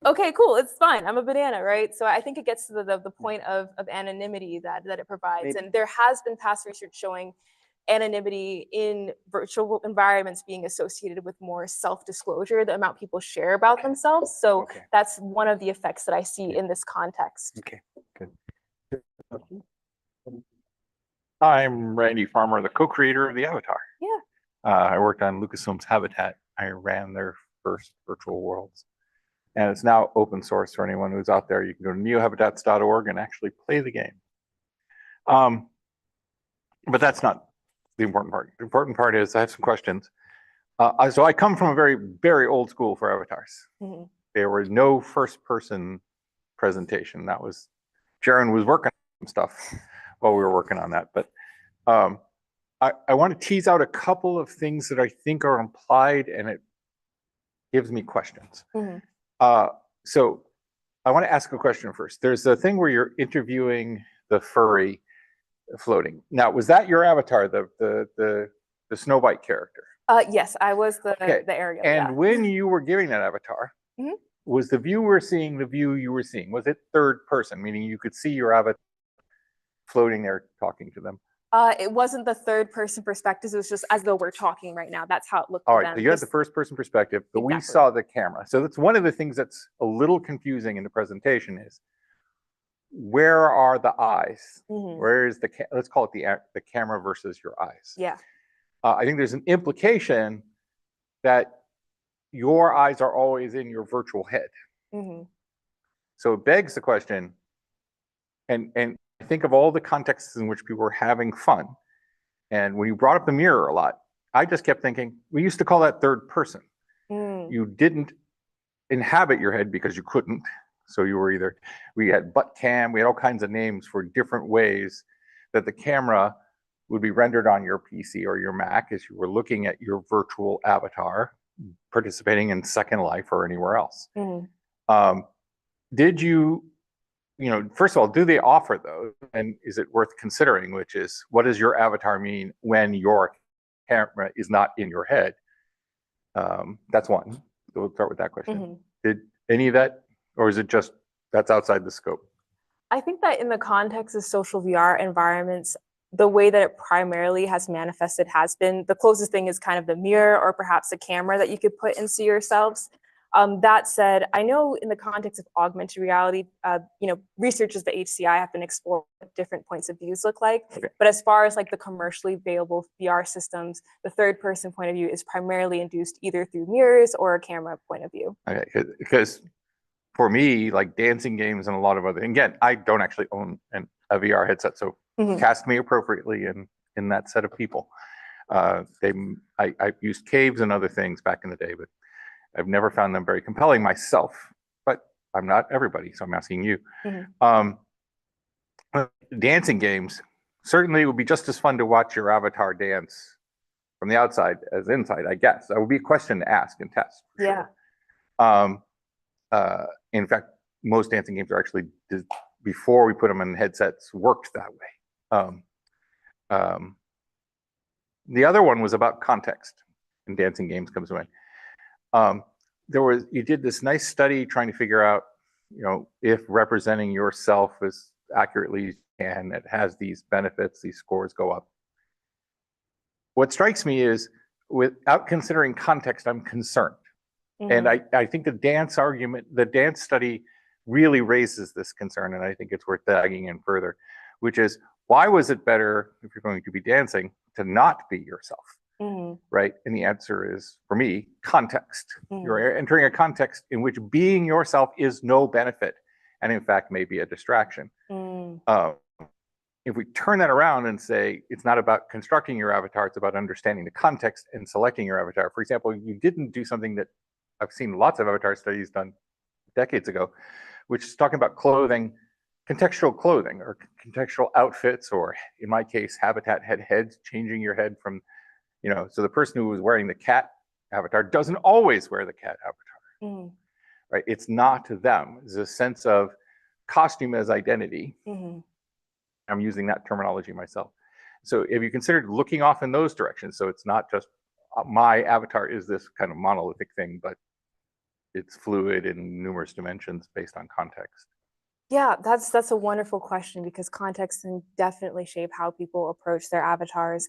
okay, cool, it's fine. I'm a banana, right? So I think it gets to the point of anonymity that it provides. Maybe. And there has been past research showing anonymity in virtual environments being associated with more self-disclosure, the amount people share about themselves. So Okay. that's one of the effects that I see in this context. Okay, good. I'm Randy Farmer, the co-creator of the Avatar. Yeah. I worked on Lucasfilm's Habitat. I ran their first virtual worlds. And it's now open source for anyone who's out there. You can go to neohabitats.org and actually play the game. But that's not the important part. The important part is I have some questions. So I come from a very, very old school for avatars. Mm-hmm. There was no first person presentation. That was, Jaron was working on some stuff while we were working on that. But I want to tease out a couple of things that I think are implied, and it gives me questions. Mhm. So I want to ask a question first. There's a thing where you're interviewing the furry floating. Now, was that your avatar, the Snow White character? Yes, I was Okay. the Ariel. And Yeah. when you were giving that avatar, Mhm. was the view we're seeing the view you were seeing? Was it third person, meaning you could see your avatar floating there talking to them? It wasn't the third person perspective. It was just as though we're talking right now. That's how it looked All to right, them. so you had Just- the first person perspective, but we Exactly. saw the camera. So that's one of the things that's a little confusing in the presentation is where are the eyes? Mhm. Where is let's call it the camera versus your eyes. Yeah. I think there's an implication that your eyes are always in your virtual head. Mhm. So it begs the question, and think of all the contexts in which people were having fun. And when you brought up the mirror a lot, I just kept thinking, we used to call that third person. Mm. You didn't inhabit your head because you couldn't. So you were either, we had butt cam, we had all kinds of names for different ways that the camera would be rendered on your PC or your Mac as you were looking at your virtual avatar, participating in Second Life or anywhere else. Mhm. Did you, first of all, do they offer those? And is it worth considering, which is, what does your avatar mean when your camera is not in your head? That's one. So we'll start with that question. Mhm. Did any of that, or is it just that's outside the scope? I think that in the context of social VR environments, the way that it primarily has manifested has been the closest thing is kind of the mirror or perhaps a camera that you could put into yourselves. That said, I know in the context of augmented reality, researchers at the HCI have been exploring what different points of views look like. Okay. But as far as like the commercially available VR systems, the third person point of view is primarily induced either through mirrors or a camera point of view. Okay, because for me, like dancing games and a lot of other, again, I don't actually own a VR headset, so cast me appropriately in that set of people. I've used caves and other things back in the day, but I've never found them very compelling myself. But I'm not everybody, so I'm asking you. Dancing games certainly would be just as fun to watch your avatar dance from the outside as inside, I guess. That would be a question to ask and test. Yeah. Sure. In fact, most dancing games are actually, before we put them in headsets, worked that way. The other one was about context, and dancing games comes to mind. You did this nice study trying to figure out, if representing yourself as accurately as you can, it has these benefits, these scores go up. What strikes me is, without considering context, I'm concerned. And I think the dance study really raises this concern, and I think it's worth digging in further, which is, why was it better, if you're going to be dancing, to not be yourself? Right? And the answer is, for me, context. You're entering a context in which being yourself is no benefit, and in fact may be a distraction. If we turn that around and say, it's not about constructing your avatar, it's about understanding the context and selecting your avatar. For example, you didn't do something that I've seen lots of avatar studies done decades ago, which is talking about clothing, contextual clothing or contextual outfits, or in my case, habitat heads, changing your head from, so the person who was wearing the cat avatar doesn't always wear the cat avatar, right? It's not them. It's a sense of costume as identity. I'm using that terminology myself. So have you considered looking off in those directions? So it's not just my avatar is this kind of monolithic thing, but it's fluid in numerous dimensions based on context. Yeah, that's a wonderful question, because context can definitely shape how people approach their avatars.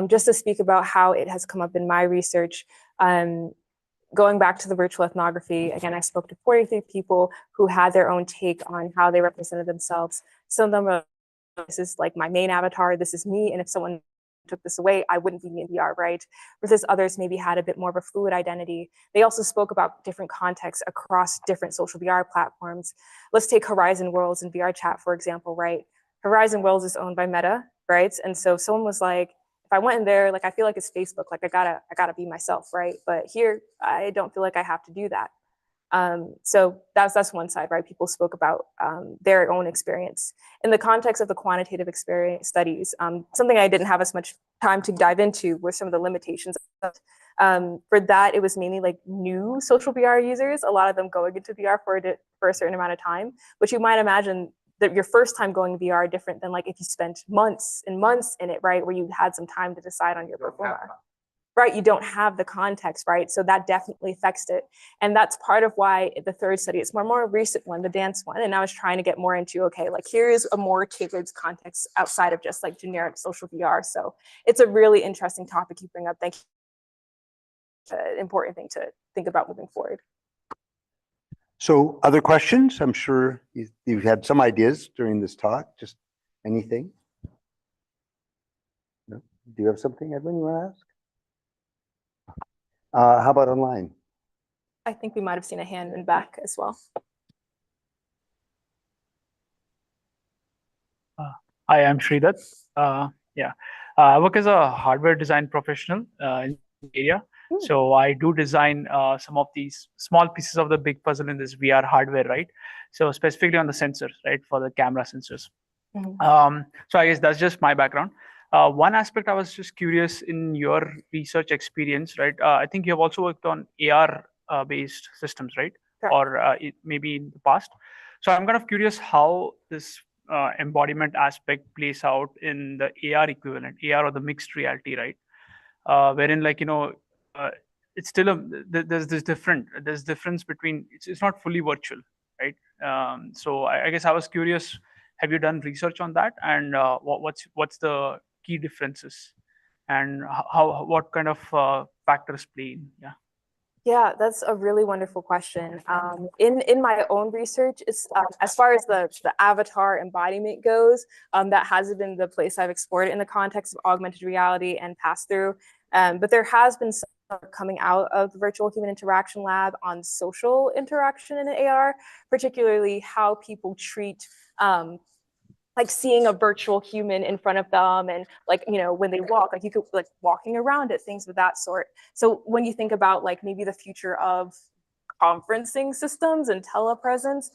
Just to speak about how it has come up in my research, going back to the virtual ethnography, again, I spoke to 43 people who had their own take on how they represented themselves. Some of them were, this is like my main avatar, this is me, and if someone took this away, I wouldn't be me in VR, right? Versus others maybe had a bit more of a fluid identity. They also spoke about different contexts across different social VR platforms. Let's take Horizon Worlds and VR Chat, for example, right? Horizon Worlds is owned by Meta, right? And so someone was like, if I went in there, like, I feel like it's Facebook, like I gotta be myself, right? But here, I don't feel like I have to do that. So that's one side, right? People spoke about their own experience. In the context of the quantitative experience studies, something I didn't have as much time to dive into were some of the limitations. For that, it was mainly like new social VR users, a lot of them going into VR for a certain amount of time, which you might imagine that your first time going VR different than like if you spent months and months in it, right? Where you had some time to decide on your performer. Right, you don't have the context, right? So that definitely affects it. And that's part of why the third study, it's more recent one, the dance one. And I was trying to get more into, okay, like here is a more tailored context outside of just like generic social VR. So it's a really interesting topic you bring up. Thank you. Important thing to think about moving forward. So other questions? I'm sure you've had some ideas during this talk. Just anything? No? Do you have something, Edwin, you want to ask? How about online? I think we might have seen a hand in back as well. Hi, I'm Sridat. I work as a hardware design professional in the area. So I do design some of these small pieces of the big puzzle in this VR hardware, right? So specifically on the sensors, right, for the camera sensors. So I guess that's just my background. One aspect I was just curious in your research experience, right? I think you have also worked on AR based systems, right? Correct. Or maybe in the past. So I'm kind of curious how this embodiment aspect plays out in the AR equivalent, AR or the mixed reality, right? Wherein like, it's still there's difference between, it's not fully virtual, right? So I guess I was curious, have you done research on that? And what's the key differences? And what kind of factors play in? Yeah. Yeah, that's a really wonderful question. In my own research, it's as far as the avatar embodiment goes, that hasn't been the place I've explored it in the context of augmented reality and pass-through. But there has been some coming out of the Virtual Human Interaction Lab on social interaction in AR, particularly how people treat like seeing a virtual human in front of them, and like, when they walk, like you could like walking around it, things of that sort. So when you think about like maybe the future of conferencing systems and telepresence,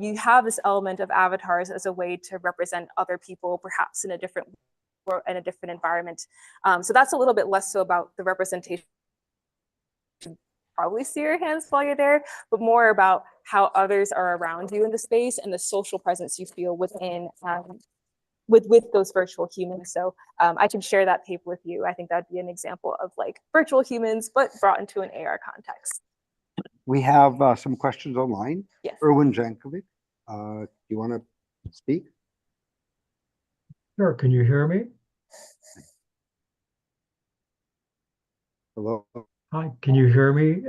you have this element of avatars as a way to represent other people, perhaps in a different environment. So that's a little bit less so about the representation. Probably see your hands while you're there, but more about how others are around you in the space and the social presence you feel within with those virtual humans. So I can share that paper with you. I think that'd be an example of like virtual humans, but brought into an AR context. We have some questions online. Yes. Erwin Jankovic, do you want to speak? Sure. Can you hear me? Hello. Hi, can you hear me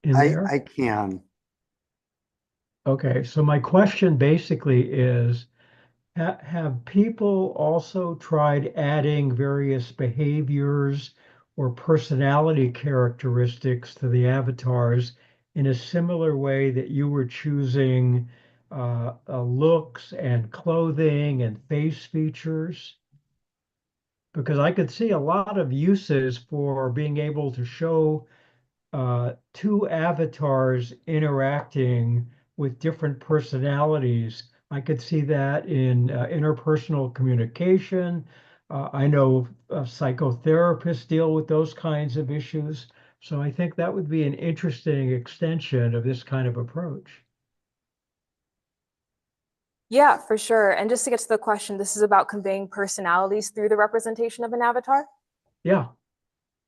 in there? I can. Okay, so my question basically is, have people also tried adding various behaviors or personality characteristics to the avatars in a similar way that you were choosing looks and clothing and face features? Because I could see a lot of uses for being able to show two avatars interacting with different personalities. I could see that in interpersonal communication. I know psychotherapists deal with those kinds of issues. So I think that would be an interesting extension of this kind of approach. Yeah, for sure. And just to get to the question, this is about conveying personalities through the representation of an avatar? Yeah.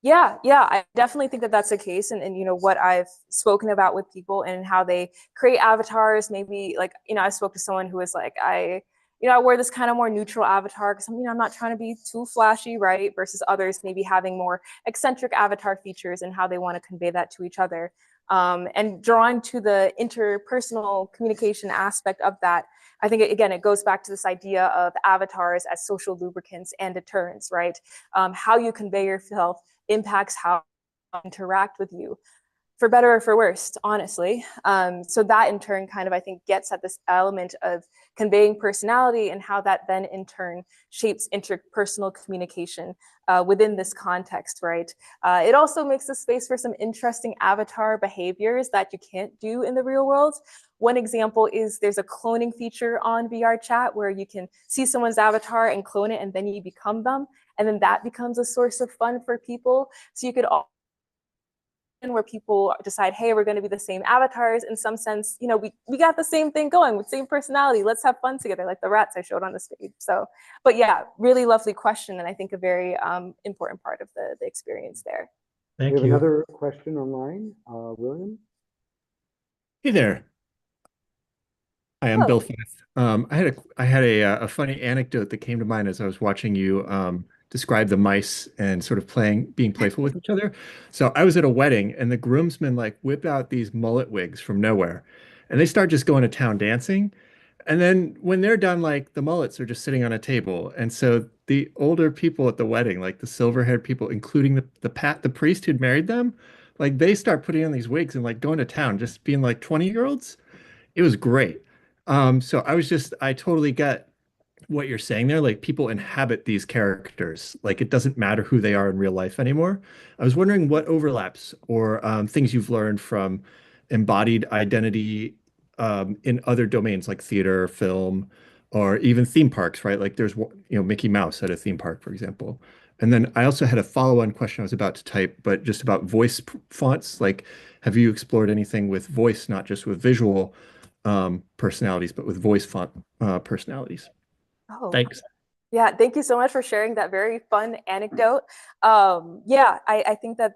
Yeah, I definitely think that that's the case. And what I've spoken about with people and how they create avatars, maybe like, I spoke to someone who was like, I wear this kind of more neutral avatar because I'm not trying to be too flashy, right? Versus others maybe having more eccentric avatar features and how they want to convey that to each other. And drawing to the interpersonal communication aspect of that, I think, again, it goes back to this idea of avatars as social lubricants and deterrents, right? How you convey yourself impacts how I interact with you. for better or for worse, honestly. So that in turn kind of, I think, gets at this element of conveying personality and how that then in turn shapes interpersonal communication within this context, right? It also makes the space for some interesting avatar behaviors that you can't do in the real world. One example is there's a cloning feature on VR chat where you can see someone's avatar and clone it, and then you become them. And then that becomes a source of fun for people. So you could where people decide, hey, we're going to be the same avatars. In some sense, you know, we got the same thing going with same personality. Let's have fun together, like the rats I showed on the stage. So, but yeah, really lovely question, and I think a very important part of the experience there. Thank We have you. another question online. William? Hey there. Hi, I'm Bill Fath. I had a funny anecdote that came to mind as I was watching you describe the mice and sort of being playful with each other. So I was at a wedding and the groomsmen like whip out these mullet wigs from nowhere, and they start just going to town dancing. And then when they're done, like the mullets are just sitting on a table. And so the older people at the wedding, like the silver-haired people, including the priest who'd married them, like they start putting on these wigs and like going to town, just being like 20-year-olds. It was great. So I totally get what you're saying there. Like people inhabit these characters. Like it doesn't matter who they are in real life anymore. I was wondering what overlaps or things you've learned from embodied identity in other domains like theater, film, or even theme parks, right? Like there's, Mickey Mouse at a theme park, for example. And then I also had a follow-on question I was about to type, but just about voice fonts. Like, have you explored anything with voice, not just with visual personalities, but with voice font personalities? Oh, Thanks. yeah, thank you so much for sharing that very fun anecdote. Yeah, I think that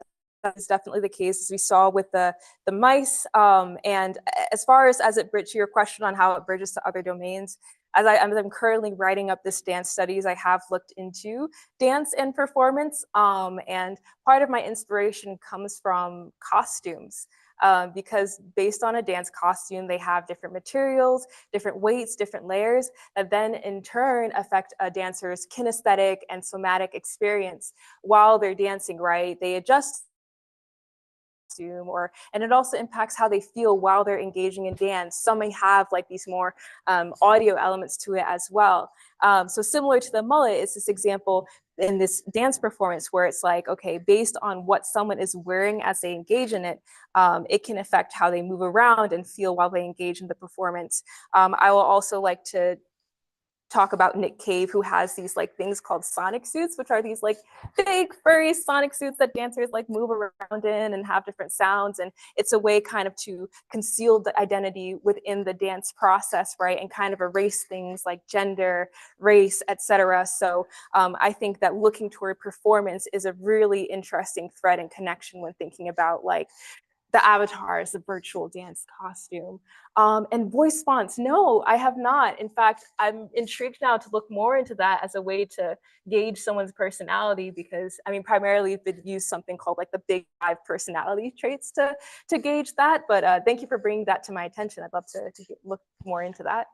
is definitely the case as we saw with the mice. And as far as it bridges to your question on how it bridges to other domains, as I'm currently writing up this dance studies, I have looked into dance and performance. And part of my inspiration comes from costumes. Because based on a dance costume, they have different materials, different weights, different layers that then in turn affect a dancer's kinesthetic and somatic experience while they're dancing, right? They adjust and it also impacts how they feel while they're engaging in dance. Some may have like these more audio elements to it as well. So similar to the mullet, it's this example in this dance performance where it's like, okay, based on what someone is wearing as they engage in it, it can affect how they move around and feel while they engage in the performance. I will also like to talk about Nick Cave, who has these like things called sonic suits, which are these like big furry sonic suits that dancers like move around in and have different sounds. And it's a way kind of to conceal the identity within the dance process, right? And kind of erase things like gender, race, etc. So I think that looking toward performance is a really interesting thread and connection when thinking about like the avatars, the virtual dance costume. And voice fonts, no, I have not. In fact, I'm intrigued now to look more into that as a way to gauge someone's personality because, I mean, primarily they'd use something called like the big 5 personality traits to gauge that. But thank you for bringing that to my attention. I'd love to look more into that.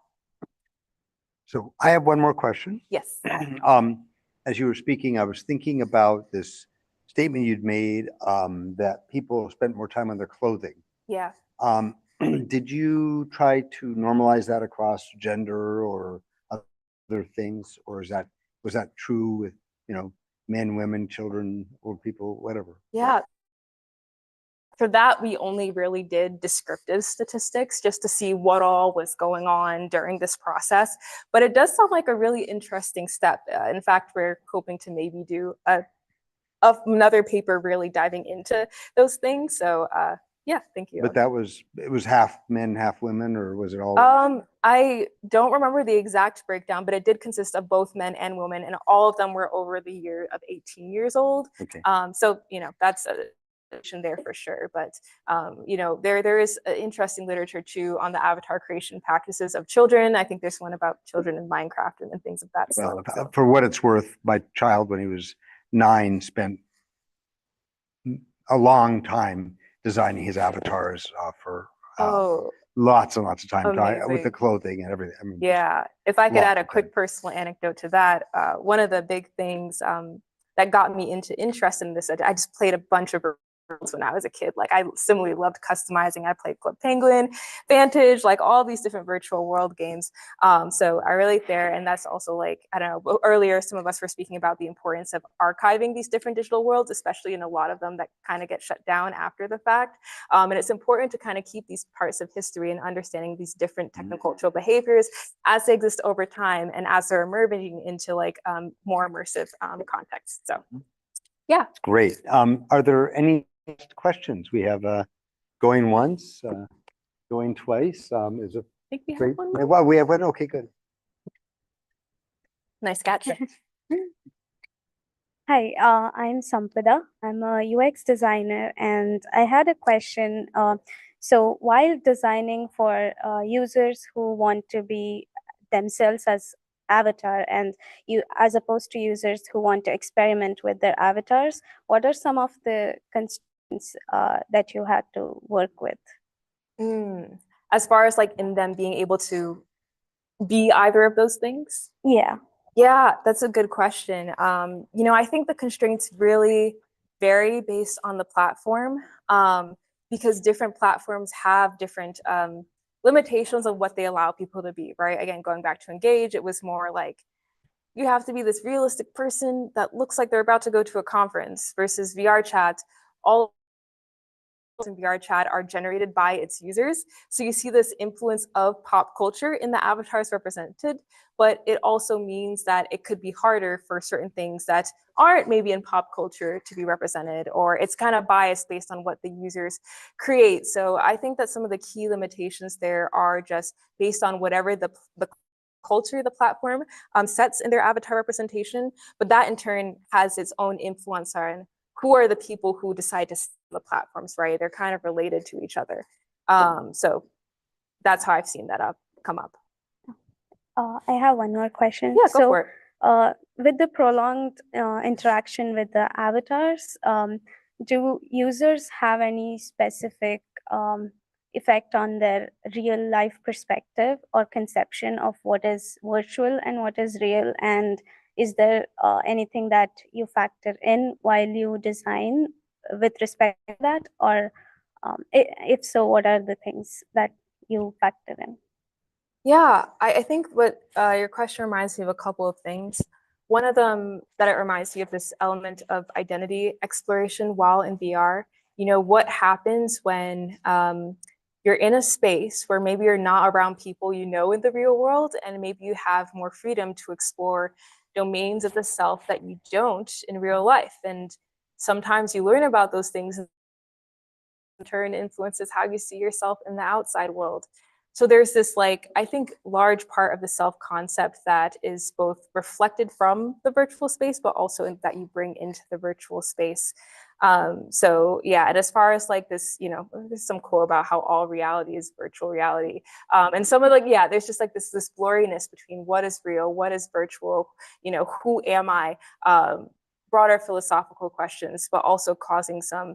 So I have one more question. Yes. As you were speaking, I was thinking about this statement you'd made that people spent more time on their clothing. Yeah. Did you try to normalize that across gender or other things, or was that true with men, women, children, old people, whatever? Yeah. For that, we only really did descriptive statistics just to see what all was going on during this process. But it does sound like a really interesting step. In fact, we're hoping to maybe do another paper really diving into those things. So yeah, thank you. But it was half men, half women, or was it all? I don't remember the exact breakdown, but it did consist of both men and women, and all of them were over the year of 18 years old. Okay. So that's a there for sure, but there is interesting literature too on the avatar creation practices of children. I think there's one about children in Minecraft and things of that Well, sort. So. for what it's worth, my child, when he was 9, spent a long time designing his avatars for lots and lots of time with the clothing and everything. I mean, yeah, if I could add a quick personal anecdote to that, one of the big things that got me into interest in this, I just played a bunch of when I was a kid. Like I similarly loved customizing. I played Club Penguin, Vantage, like all these different virtual world games. So I relate there. And that's also like, I don't know, earlier some of us were speaking about the importance of archiving these different digital worlds, especially in a lot of them that kind of get shut down after the fact. And it's important to kind of keep these parts of history and understanding these different technocultural behaviors as they exist over time and as they're emerging into like more immersive contexts. So yeah. Great. Are there any questions? We have going once, going twice. Is it I think we have great? one more. Well, we have one. Okay, good. Nice catch. Hi, I'm Sampada. I'm a UX designer, and I had a question. So while designing for users who want to be themselves as avatar, and you, as opposed to users who want to experiment with their avatars, what are some of the constraints that you had to work with? As far as like in them being able to be either of those things? Yeah. Yeah, that's a good question. You know, I think the constraints really vary based on the platform, because different platforms have different limitations of what they allow people to be, right? Again, going back to Engage, it was more like you have to be this realistic person that looks like they're about to go to a conference, versus VR chat, all in VR chat are generated by its users. So you see this influence of pop culture in the avatars represented, but it also means that it could be harder for certain things that aren't maybe in pop culture to be represented, or it's kind of biased based on what the users create. So I think that some of the key limitations there are just based on whatever the culture the platform sets in their avatar representation, but that in turn has its own influence on who are the people who decide to the platforms, right? They're kind of related to each other. So that's how I've seen that come up. I have one more question. Yeah, go for it. With the prolonged interaction with the avatars, do users have any specific effect on their real life perspective or conception of what is virtual and what is real? And is there anything that you factor in while you design with respect to that? Or if so, what are the things that you factor in? Yeah, I think what your question reminds me of a couple of things. One of them that it reminds me of this element of identity exploration while in VR. You know, what happens when you're in a space where maybe you're not around people you know in the real world, and maybe you have more freedom to explore domains of the self that you don't in real life. And sometimes you learn about those things and in turn influences how you see yourself in the outside world. So there's this, like, I think large part of the self-concept that is both reflected from the virtual space, but also that you bring into the virtual space. So yeah, and as far as like this, you know, there's some quote about how all reality is virtual reality. And some of like, yeah, there's just like this blurriness between what is real, what is virtual, you know, who am I? Broader philosophical questions, but also causing some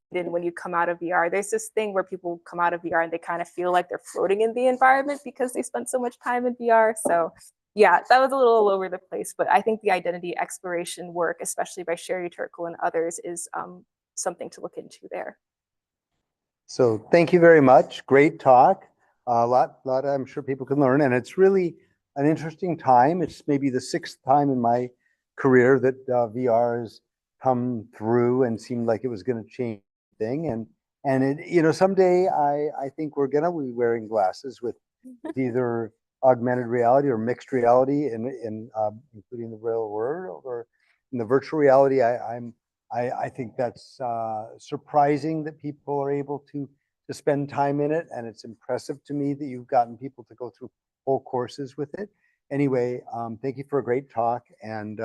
when you come out of VR. There's this thing where people come out of VR and they kind of feel like they're floating in the environment because they spent so much time in VR. So yeah, that was a little all over the place, but I think the identity exploration work, especially by Sherry Turkle and others, is something to look into there. So thank you very much. Great talk. A lot I'm sure people can learn, and it's really an interesting time. It's maybe the 6th time in my career that VR has come through and seemed like it was going to change thing. And it, you know, someday I think we're going to be wearing glasses with either augmented reality or mixed reality in including the real world or in the virtual reality. I think that's surprising that people are able to spend time in it, and it's impressive to me that you've gotten people to go through whole courses with it. Anyway, thank you for a great talk, and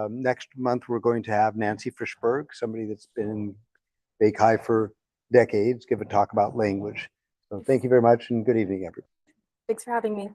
next month we're going to have Nancy Frischberg, somebody that's been in Beihai for decades, give a talk about language. So thank you very much, and good evening, everyone. Thanks for having me.